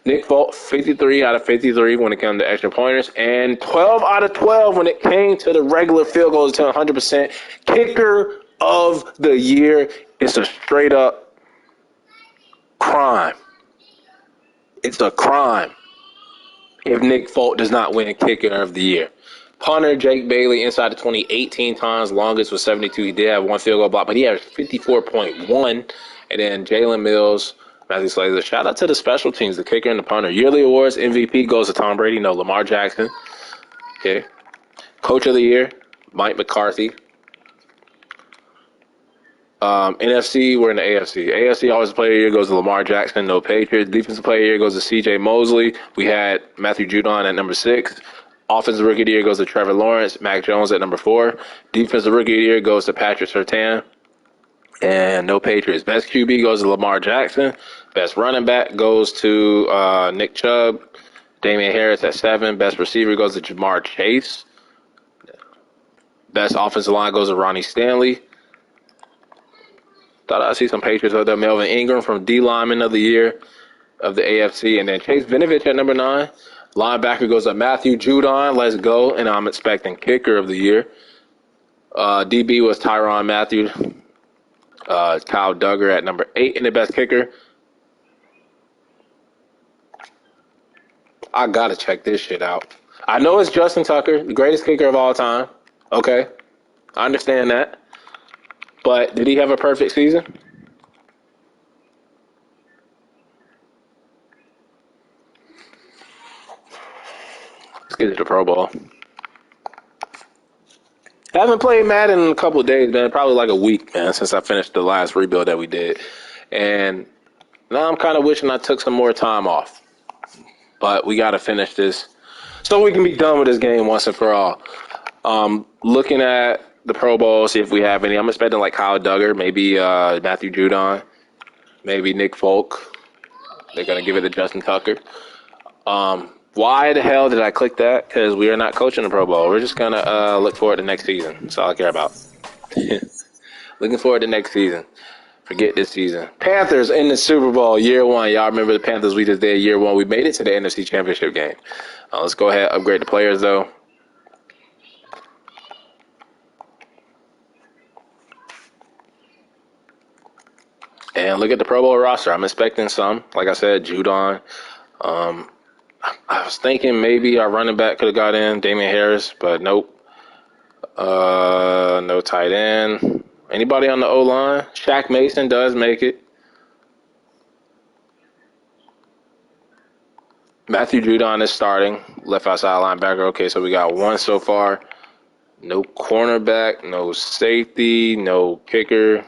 Nick Folk, 53 out of 53 when it came to extra pointers, and 12 out of 12 when it came to the regular field goals to 100%. Kicker of the year. It's a straight up crime. It's a crime if Nick Folk does not win Kicker of the Year. Punter Jake Bailey inside the 20 18 times. Longest was 72. He did have 1 field goal block, but he averaged 54.1. And then Jalen Mills, Matthew Slater. Shout out to the special teams, the kicker and the punter. Yearly awards, MVP goes to Tom Brady. No, Lamar Jackson. Okay. Coach of the Year, Mike McCarthy. NFC, we're in the AFC. AFC Offensive Player of the Year goes to Lamar Jackson, no Patriots. Defensive Player of the Year goes to C.J. Mosley. We had Matthew Judon at number 6. Offensive Rookie of the Year goes to Trevor Lawrence. Mac Jones at number 4. Defensive Rookie of the Year goes to Patrick Surtain. And no Patriots. Best QB goes to Lamar Jackson. Best running back goes to Nick Chubb. Damian Harris at 7. Best receiver goes to Jamar Chase. Best offensive line goes to Ronnie Stanley. Thought I'd see some Patriots out there. Melvin Ingram from D Lineman of the Year of the AFC. And then Chase Vinovich at number 9. Linebacker goes to Matthew Judon. Let's go. And I'm expecting Kicker of the Year. DB was Tyrann Mathieu. Kyle Duggar at number 8 in the best kicker. I got to check this shit out. I know it's Justin Tucker, the greatest kicker of all time. Okay. I understand that. But did he have a perfect season? Let's get to the Pro Bowl. I haven't played Madden in a couple of days, man. Probably like a week, man, since I finished the last rebuild that we did. And now I'm kind of wishing I took some more time off. But we got to finish this so we can be done with this game once and for all. Looking at the Pro Bowl, see if we have any. I'm expecting like Kyle Duggar, maybe Matthew Judon, maybe Nick Folk. They're going to give it to Justin Tucker. Why the hell did I click that? Because we are not coaching the Pro Bowl. We're just going to look forward to next season. That's all I care about. Looking forward to next season. Forget this season. Panthers in the Super Bowl, year 1. Y'all remember the Panthers we just did year 1. We made it to the NFC Championship game. Let's go ahead and upgrade the players, though. And look at the Pro Bowl roster. I'm expecting some. Like I said, Judon. I was thinking maybe our running back could have got in, Damian Harris, but nope. No tight end. Anybody on the O-line? Shaq Mason does make it. Matthew Judon is starting. Left outside linebacker. Okay, so we got 1 so far. No cornerback, no safety, no kicker.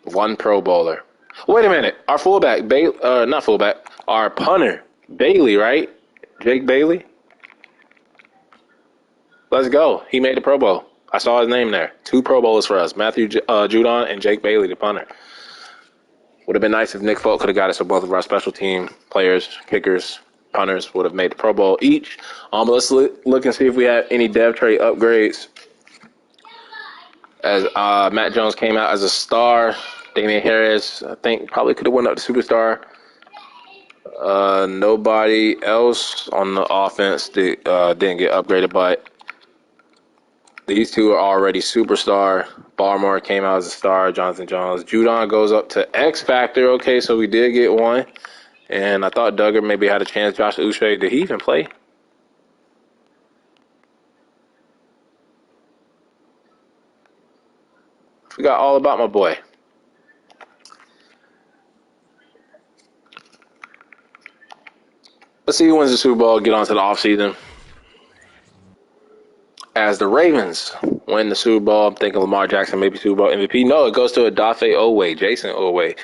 1 Pro Bowler. Wait a minute. Our fullback, not fullback, our punter, Bailey, right? Jake Bailey? Let's go. He made the Pro Bowl. I saw his name there. 2 Pro Bowlers for us. Matthew Judon and Jake Bailey, the punter. Would have been nice if Nick Folk could have got us, so both of our special team players, kickers, punters would have made the Pro Bowl each. But let's look and see if we have any dev trait upgrades. As Matt Jones came out as a star. Damian Harris, I think, probably could have went up to superstar. Nobody else on the offense didn't get upgraded, but these 2 are already superstar. Barmore came out as a star. Jonathan Jones. Judon goes up to X Factor. Okay, so we did get 1. And I thought Duggar maybe had a chance. Josh Uche, did he even play? Forgot all about my boy. Let's see who wins the Super Bowl. Get on to the offseason. As the Ravens win the Super Bowl, I'm thinking Lamar Jackson, maybe Super Bowl MVP. No, it goes to Odafe Oweh, Jason Oweh.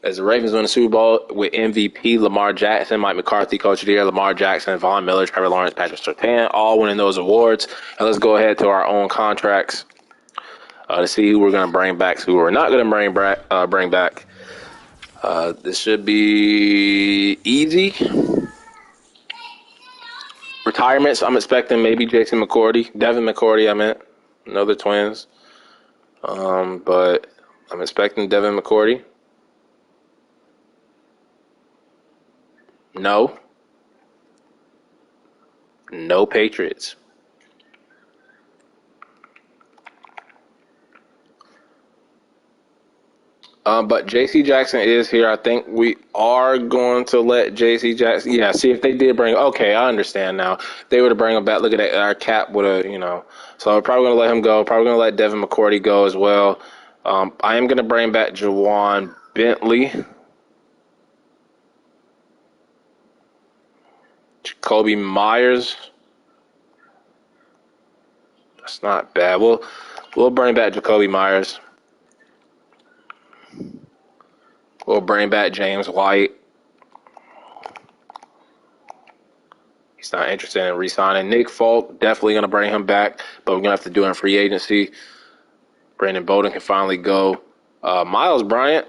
As the Ravens win the Super Bowl with MVP Lamar Jackson, Mike McCarthy, Coach of the Year, Lamar Jackson, Von Miller, Trevor Lawrence, Patrick Surtain, all winning those awards. And let's go ahead to our own contracts to see who we're going to bring back, who we're not going to bring back. This should be easy. Retirements, I'm expecting maybe Devin McCourty, I meant. Another Twins. But I'm expecting Devin McCourty. No Patriots. But J.C. Jackson is here. I think we are going to let J.C. Jackson. Yeah, see if they did bring. Okay, I understand now. They would have bring him back. Look at that. Our cap would have, So we're probably going to let him go. Probably going to let Devin McCourty go as well. I am going to bring back Jawan Bentley. Jacoby Myers. That's not bad. We'll bring back Jacoby Myers. We'll bring back James White. He's not interested in re-signing. Nick Folk, definitely going to bring him back, but we're going to have to do it in free agency. Brandon Bolden can finally go. Miles Bryant,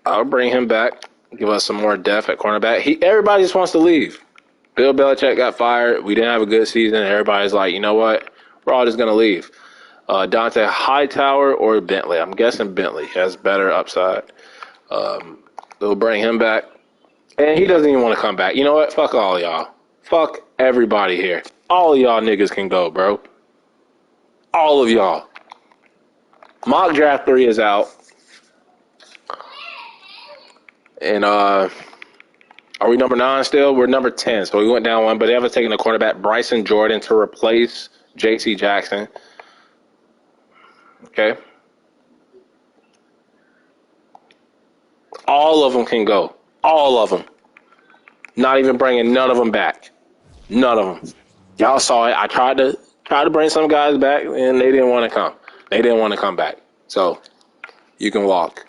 I'll bring him back. Give us some more depth at cornerback. Everybody just wants to leave. Bill Belichick got fired. We didn't have a good season. Everybody's like, you know what? We're all just going to leave. Dante Hightower or Bentley. I'm guessing Bentley has better upside. They'll bring him back. And he doesn't even want to come back. You know what? Fuck all y'all. Fuck everybody here. All of y'all niggas can go, bro. All of y'all. Mock Draft 3 is out. And are we number 9 still? We're number 10. So we went down one. But they haven't taken the quarterback Bryson Jordan to replace J.C. Jackson. Okay. All of them can go. All of them. Not even bringing none of them back. None of them. Y'all saw it. I tried to bring some guys back, and they didn't want to come. They didn't want to come back. So you can walk.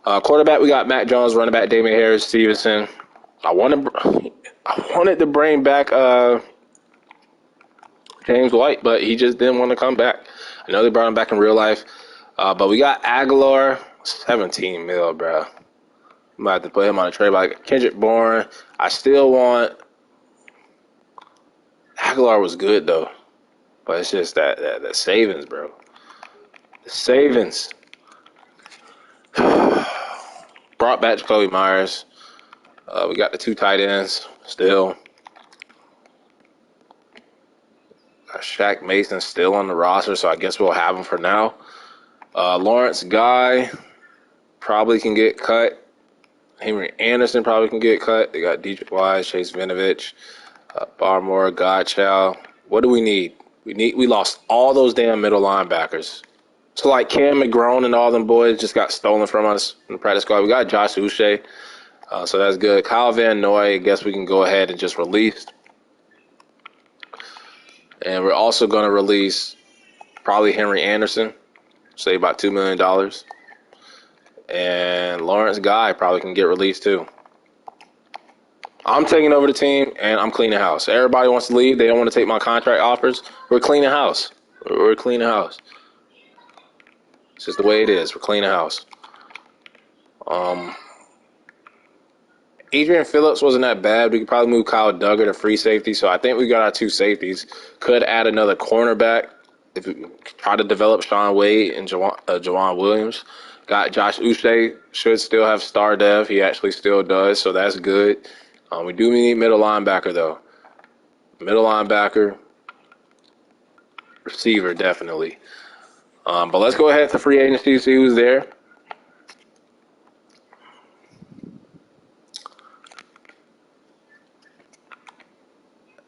Quarterback, we got Mac Jones. Running back, Damian Harris, Stevenson. I wanted to bring back James White, but he just didn't want to come back. I know they brought him back in real life, but we got Aguilar, 17 mil, bro. I'm about to put him on a trade like Kendrick Bourne. I still want Aguilar was good though, but it's just that savings, bro. The savings. Brought back Jacoby Myers. We got the 2 tight ends still. Shaq Mason still on the roster, so I guess we'll have him for now. Lawrence Guy probably can get cut. Henry Anderson probably can get cut. They got Dietrich Wise, Chase Vinovich, Barmore, Godchow. What do we need? We lost all those damn middle linebackers. So like Cam McGrone and all them boys just got stolen from us in the practice squad. We got Josh Uche, so that's good. Kyle Van Noy, I guess we can go ahead and just release. And we're also going to release probably Henry Anderson, say about $2 million. And Lawrence Guy probably can get released too. I'm taking over the team, and I'm cleaning house. Everybody wants to leave. They don't want to take my contract offers. We're cleaning house. We're cleaning house. It's just the way it is. We're cleaning house. Adrian Phillips wasn't that bad. We could probably move Kyle Duggar to free safety. So I think we got our 2 safeties. Could add another cornerback if we try to develop Sean Wade and Jawan Williams. Got Josh Uche. Should still have star dev. He actually still does, so that's good. We do need middle linebacker, though. Middle linebacker. Receiver, definitely. But let's go ahead to free agency, see who's there.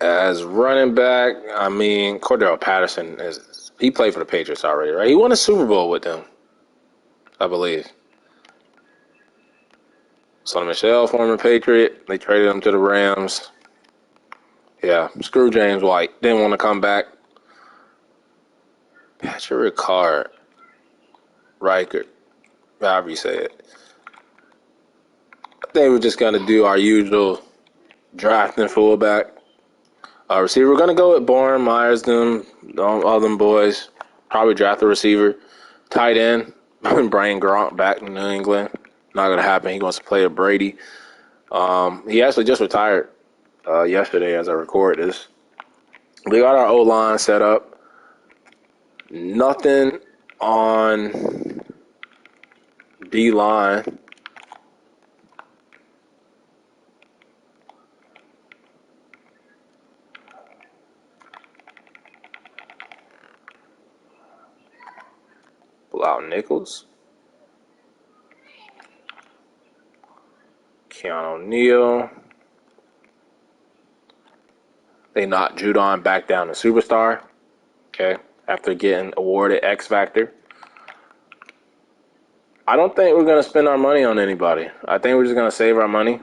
As running back, I mean, Cordell Patterson, he played for the Patriots already, right? He won a Super Bowl with them, I believe. Sonny Michel, former Patriot. They traded him to the Rams. Yeah, screw James White. Didn't want to come back. Patrick Ricard. Riker. However you say it. I think we're just going to do our usual drafting fullback. Receiver, we're going to go with Bourne, Myers, all them boys. Probably draft a receiver. Tight end, Brian Gronk back in New England. Not going to happen. He wants to play with Brady. He actually just retired yesterday as I record this. We got our O-line set up. Nothing on D-line. Pull out Nichols. Keanu O'Neal. They knocked Judon back down to superstar. Okay. After getting awarded X Factor. I don't think we're going to spend our money on anybody. I think we're just going to save our money.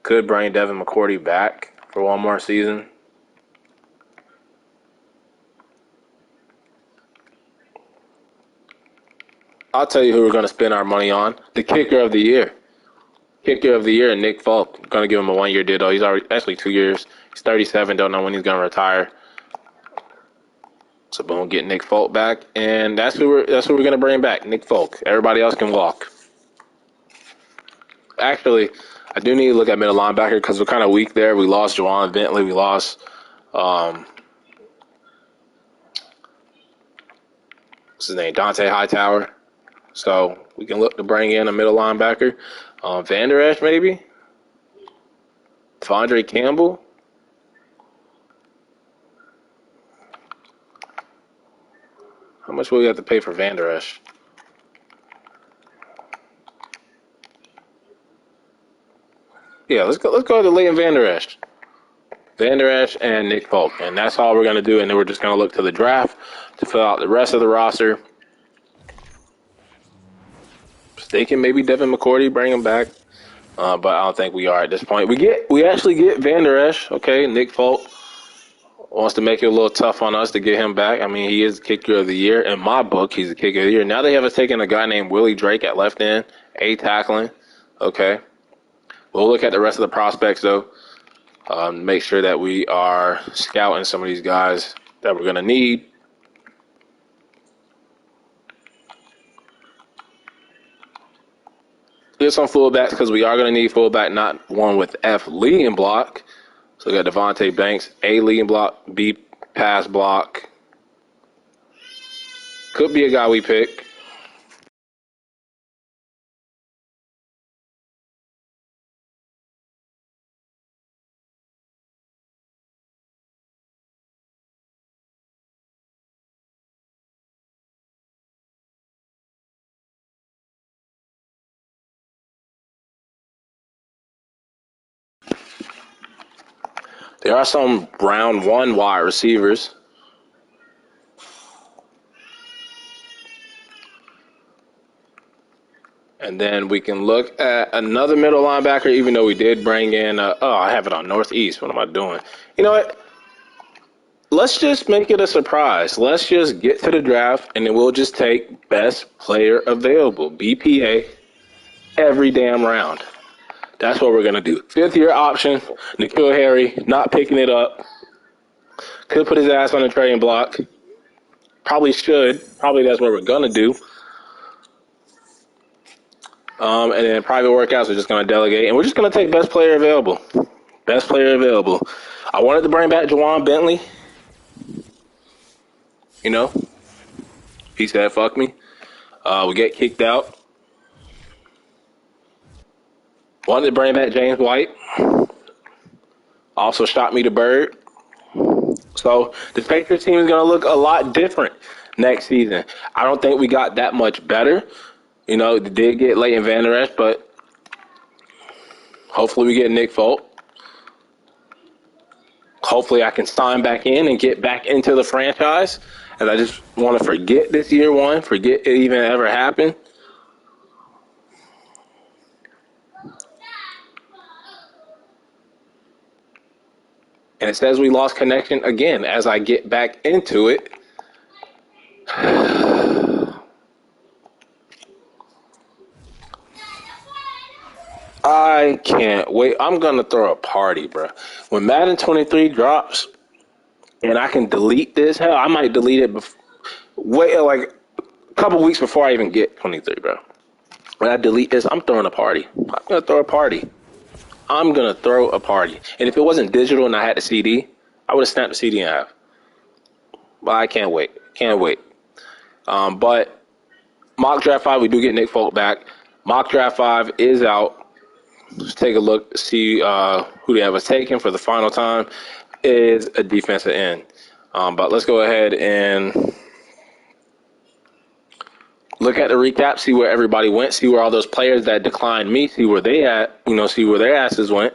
Could bring Devin McCourty back for one more season. I'll tell you who we're going to spend our money on. The kicker of the year. Kicker of the year, Nick Folk. Going to give him a 1-year deal, though. He's already actually 2 years. He's 37. Don't know when he's going to retire. So boom, get Nick Folk back, and that's who we're going to bring back. Nick Folk. Everybody else can walk. Actually, I do need to look at middle linebacker because we're kind of weak there. We lost Juwan Bentley. We lost what's his name, Dante Hightower. So we can look to bring in a middle linebacker. Van Der Esch, maybe? Devondre Campbell? How much will we have to pay for Van Der Esch? Yeah, let's go to Leighton Van Der Esch. Van Der Esch and Nick Folk. And that's all we're going to do. And then we're just going to look to the draft to fill out the rest of the roster. Thinking maybe Devin McCourty, bring him back. But I don't think we are at this point. We actually get Van Der Esch, okay? Nick Folk wants to make it a little tough on us to get him back. I mean, he is kicker of the year. In my book, he's the kicker of the year. Now they have us taking a guy named Willie Drake at left end, tackling. Okay. We'll look at the rest of the prospects, though. Make sure that we are scouting some of these guys that we're going to need. Get some fullbacks because we are going to need fullback, not one with F leading block. So we got Devontae Banks, A leading block, B pass block. Could be a guy we pick. There are some round one wide receivers. And then we can look at another middle linebacker, even though we did bring in, I have it on Northeast. What am I doing? You know what? Let's just make it a surprise. Let's just get to the draft, and then we'll just take best player available, BPA, every damn round. That's what we're going to do. 5th-year option, N'Keal Harry, not picking it up. Could put his ass on the trading block. Probably should. Probably that's what we're going to do. And then private workouts, we're just going to delegate. And we're just going to take best player available. Best player available. I wanted to bring back Juwan Bentley. You know, he said, fuck me. We get kicked out. Wanted to bring back James White. Also shot me the bird. So the Patriots team is going to look a lot different next season. I don't think we got that much better. You know, they did get Leighton Van Der Esch, but hopefully we get Nick Folk. Hopefully I can sign back in and get back into the franchise. And I just want to forget this year one, forget it even ever happened. And it says we lost connection again as I get back into it. I can't wait. I'm going to throw a party, bro. When Madden 23 drops and I can delete this, hell, I might delete it wait like a couple weeks before I even get 23, bro. When I delete this, I'm throwing a party. I'm going to throw a party. I'm going to throw a party. And if it wasn't digital and I had the CD, I would have snapped the CD in half. But I can't wait. Can't wait. But Mock Draft 5, we do get Nick Folk back. Mock Draft 5 is out. Let's take a look, see who they have us taking for the final time. Is a defensive end. But let's go ahead and look at the recap, see where everybody went, see where all those players that declined me, see where they at, see where their asses went.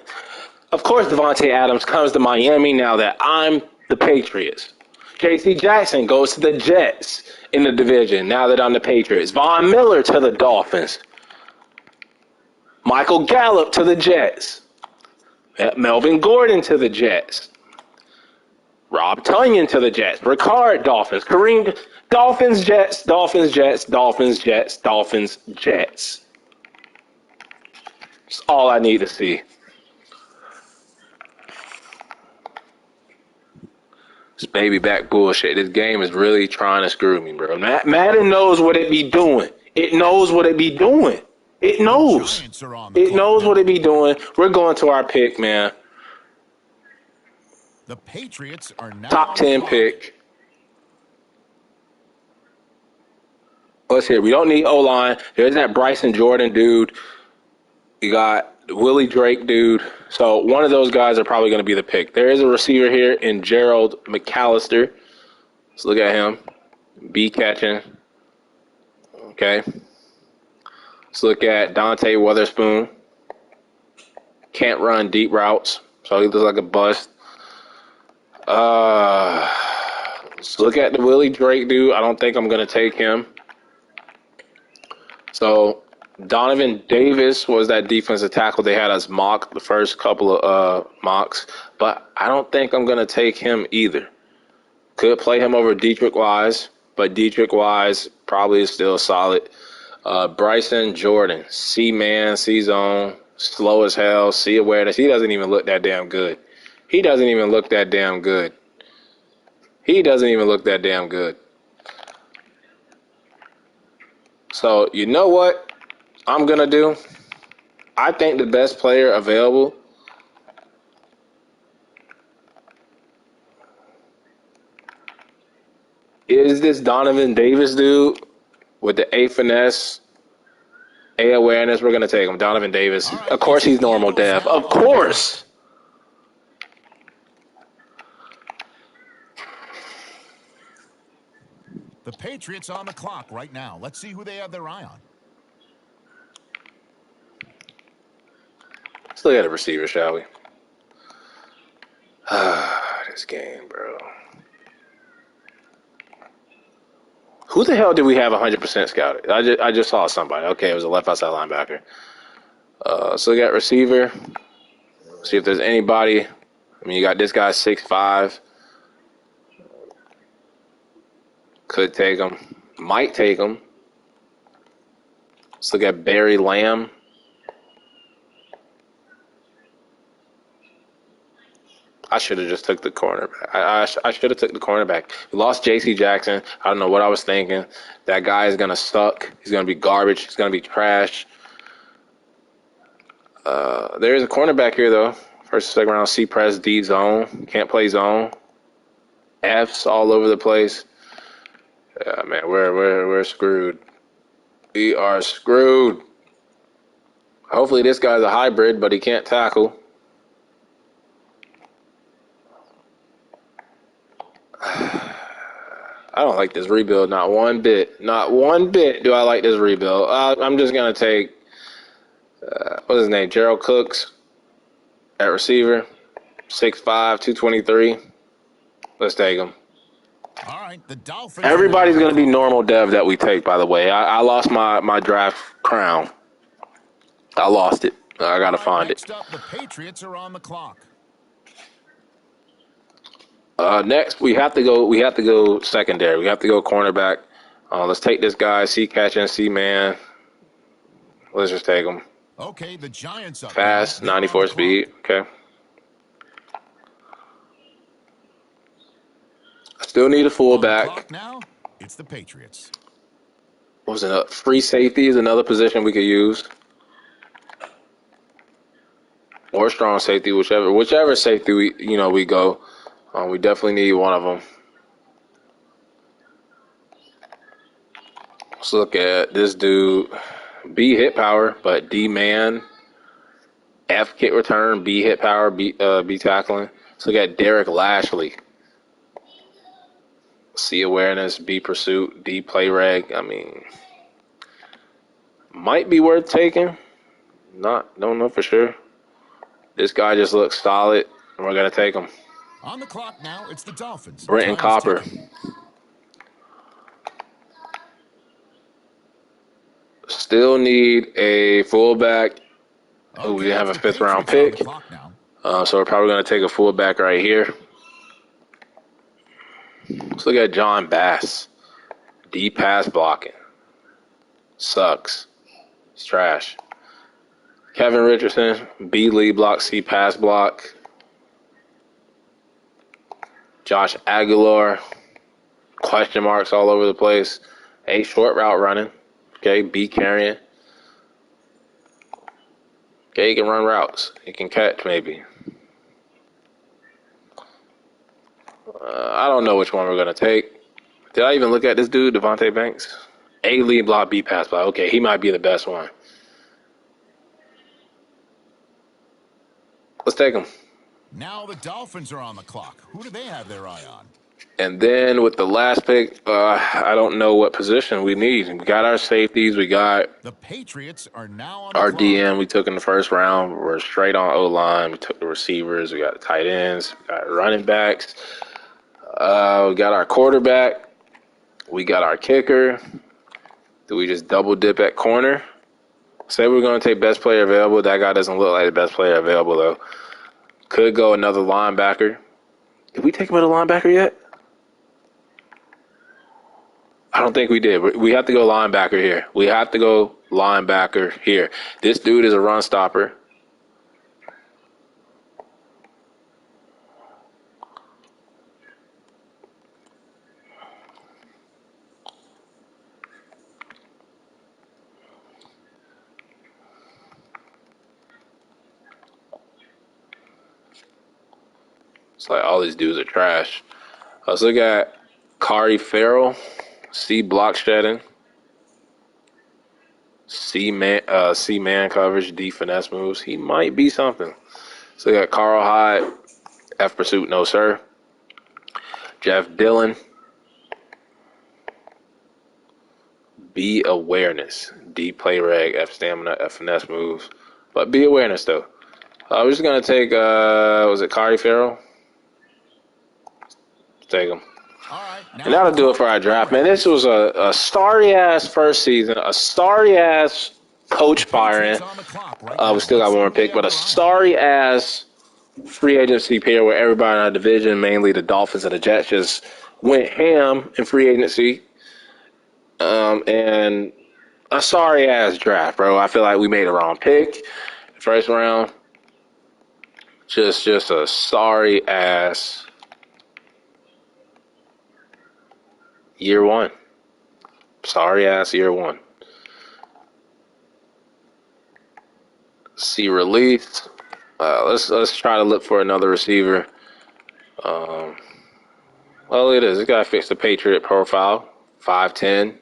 Of course, Devontae Adams comes to Miami now that I'm the Patriots. J.C. Jackson goes to the Jets in the division now that I'm the Patriots. Von Miller to the Dolphins. Michael Gallup to the Jets. Melvin Gordon to the Jets. Rob Tonyan to the Jets. Ricard, Dolphins. Kareem, Dolphins, Jets, Dolphins, Jets, Dolphins, Jets, Dolphins, Jets. That's all I need to see. This baby back bullshit. This game is really trying to screw me, bro. Madden knows what it be doing. It knows what it be doing. It knows. It knows what it be doing. We're going to our pick, man. The Patriots are now top 10 pick. Let's hear. We don't need O-line. There's that Bryson Jordan dude. You got Willie Drake dude. So one of those guys are probably going to be the pick. There is a receiver here in Gerald McAllister. Let's look at him. B catching. Okay. Let's look at Dante Witherspoon. Can't run deep routes, so he looks like a bust. Let's look at the Willie Drake dude. I don't think I'm going to take him. So Donovan Davis was that defensive tackle they had us mock the first couple of mocks, but I don't think I'm going to take him either. Could play him over Dietrich Wise, but Dietrich Wise probably is still solid. Bryson Jordan, C-man, C-zone, slow as hell, C awareness. He doesn't even look that damn good. He doesn't even look that damn good. So, you know what I'm going to do? I think the best player available is this Donovan Davis dude with the A finesse, A awareness. We're going to take him. Donovan Davis. Right, of course he's normal dev. Of course. The Patriots on the clock right now. Let's see who they have their eye on. Let's look at the receiver, shall we? This game, bro. Who the hell did we have 100% scouted? I just saw somebody. Okay, it was a left outside linebacker. So we got receiver. See if there's anybody. I mean, you got this guy 6'5". Could take him. Might take him. Let's look at Barry Lamb. I should have just took the cornerback. I should have took the cornerback. We lost J.C. Jackson. I don't know what I was thinking. That guy is going to suck. He's going to be garbage. He's going to be trash. There is a cornerback here, though. First and second round, C-press, D zone. Can't play zone. F's all over the place. Yeah, man, we're screwed. We are screwed. Hopefully this guy's a hybrid, but he can't tackle. I don't like this rebuild, not one bit. Not one bit do I like this rebuild. I'm just going to take, what's his name, Gerald Cooks at receiver, 6'5", 223. Let's take him. All right, the Dolphins. Everybody's going to be normal dev that we take, by the way. I lost my draft crown. I lost it. I got to find it. Next up, the Patriots are on the clock. Next, we have to go. We have to go secondary. We have to go cornerback. Let's take this guy. C catch and C man. Let's just take him. Okay, the Giants up now. Fast, They're on the 94 clock. speed. Okay. I still need a On the fullback. clock now, it's the Patriots. What was it? Free safety is another position we could use, or strong safety, whichever safety we go. We definitely need one of them. Let's look at this dude. B hit power, but D man. F kick return. B hit power. B tackling. Let's look at Derek Lashley. C awareness. B pursuit. D play reg. I mean, might be worth taking. Don't know for sure. This guy just looks solid, and we're gonna take him. On the clock now, it's the Dolphins. Brenton Time is Copper. ticking. Still need a fullback. Oh, we Okay, didn't have it's a the 5th round Patriots on the pick. clock now. So we're probably going to take a fullback right here. Let's look at John Bass. D pass blocking. Sucks. It's trash. Kevin Richardson. B lead block. C pass block. Josh Aguilar. Question marks all over the place. A short route running. Okay, B carrying. Okay, he can run routes. He can catch maybe. I don't know which one we're going to take. Did I even look at this dude, Devontae Banks? A lead block, B pass block. Okay, he might be the best one. Let's take him. Now the Dolphins are on the clock. Who do they have their eye on? And then with the last pick, I don't know what position we need. We got our safeties. We got The Patriots are now on the our clock. DM we took in the first round. We're straight on O-line. We took the receivers. We got the tight ends. We got running backs. We got our quarterback. We got our kicker. Do we just double dip at corner? Say we're going to take best player available. That guy doesn't look like the best player available, though. Could go another linebacker. Did we take him at a linebacker yet? I don't think we did. We have to go linebacker here. We have to go linebacker here. This dude is a run stopper. It's like all these dudes are trash. Let's look at Kari Farrell. C block shedding. C man coverage. D finesse moves. He might be something. So we got Carl Hyde. F pursuit, no sir. Jeff Dillon. B awareness. D play reg. F stamina. F finesse moves. But B awareness though. We're just gonna take was it Kari Farrell? Take him. All right, now And that'll do it for our draft, man. This was a starry-ass first season, a starry-ass coach firing. Patriots on the clock right now. We still got Let's one more see who they pick, but a have their eye on. starry-ass free agency pair where everybody in our division, mainly the Dolphins and the Jets, just went ham in free agency. And a sorry-ass draft, bro. I feel like we made a wrong pick first round. Just a sorry-ass year one. Sorry-ass year one. See release. Let's try to look for another receiver. Well, it is. This guy fixed the Patriot profile. 5'10".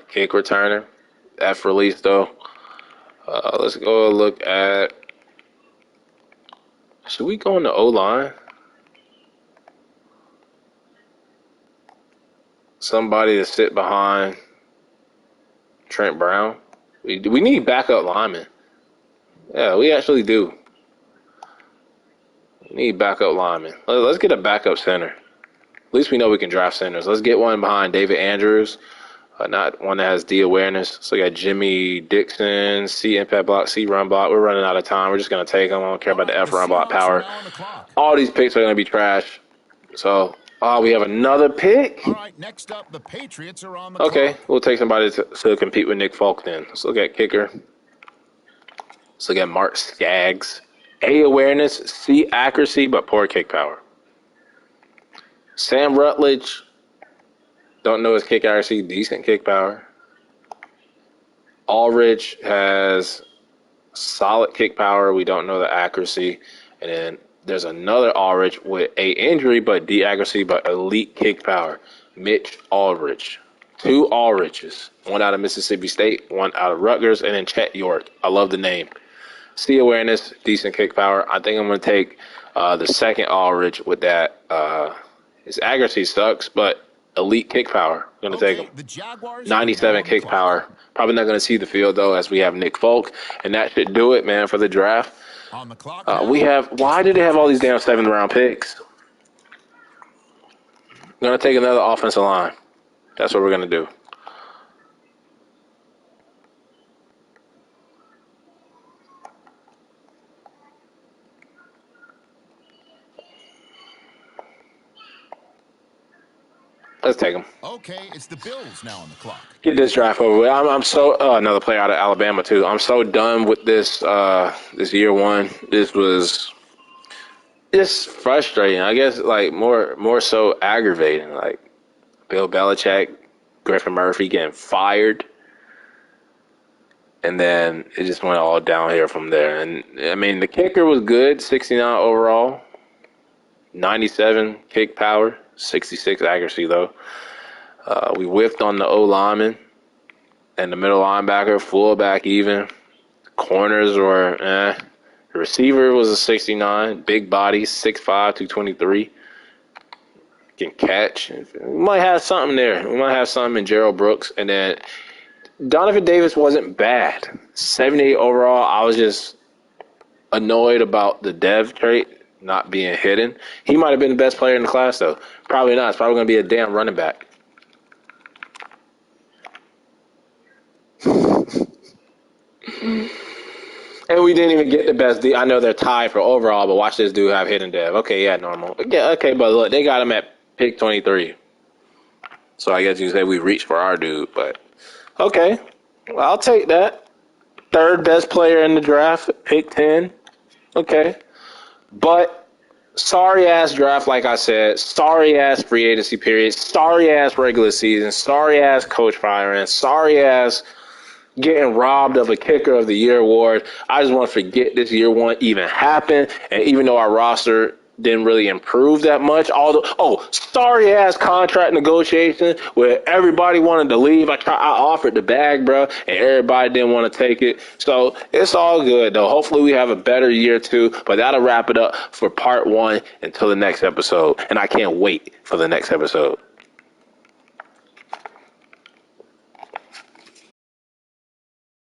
Kick returner. F release though. Let's go look at. Should we go in the O line? Somebody to sit behind Trent Brown. We need backup linemen. Yeah, we actually do. We need backup linemen. Let's get a backup center. At least we know we can draft centers. Let's get one behind David Andrews. Not one that has D awareness. So we got Jimmy Dixon, C impact block, C run block. We're running out of time. We're just going to take them. I don't care All about the right, F the run block Seahawks are power. now on the clock. All these picks are going to be trash. So, we have another pick. All right, next up, the Patriots are on the Okay, clock. we'll take somebody to compete with Nick Folk then. Let's look at kicker. Let's look at Mark Skaggs. A awareness, C accuracy, but poor kick power. Sam Rutledge. Don't know his kick accuracy, decent kick power. Aldridge has solid kick power. We don't know the accuracy. And then there's another Aldridge with A injury, but D accuracy, but elite kick power. Mitch Aldridge. 2 Aldridges. One out of Mississippi State, one out of Rutgers, and then Chet York. I love the name. C awareness, decent kick power. I think I'm going to take the second Aldridge with that. His accuracy sucks, but elite kick power. I'm going to take him. The Jaguars 97 kick power. Probably not going to see the field, though, as we have Nick Folk. And that should do it, man, for the draft. On the clock Why did they have all these damn 7th-round picks? I'm going to take another offensive line. That's what we're going to do. Let's take him. Okay, it's the Bills now on the clock. Get this draft over with. I'm so another player out of Alabama too. I'm so done with this this year one. This was just frustrating. I guess like more so aggravating. Like Bill Belichick, Griffin Murphy getting fired, and then it just went all downhill from there. And I mean, the kicker was good, 69 overall, 97 kick power, 66 accuracy though. We whiffed on the O lineman and the middle linebacker, fullback even. Corners were The receiver was a 69, big body, 6'5", 223. Can catch. We might have something there. We might have something in Gerald Brooks. And then Donovan Davis wasn't bad. 78 overall. I was just annoyed about the dev trait not being hidden. He might have been the best player in the class, though. Probably not. It's probably going to be a damn running back. And we didn't even get the best. I know they're tied for overall, but watch this dude have hidden dev. Okay, yeah, normal. Yeah, okay, but look, they got him at pick 23. So I guess you say we reached for our dude, but okay. Well, I'll take that. 3rd best player in the draft, pick 10. Okay. But sorry ass draft, like I said. Sorry ass free agency period. Sorry ass regular season. Sorry ass coach firing. Sorry ass getting robbed of a kicker of the year award. I just want to forget this year one even happened. And even though our roster didn't really improve that much, sorry ass contract negotiation where everybody wanted to leave. I offered the bag, bro, and everybody didn't want to take it. So it's all good though. Hopefully we have a better year too. But that'll wrap it up for part 1 until the next episode. And I can't wait for the next episode.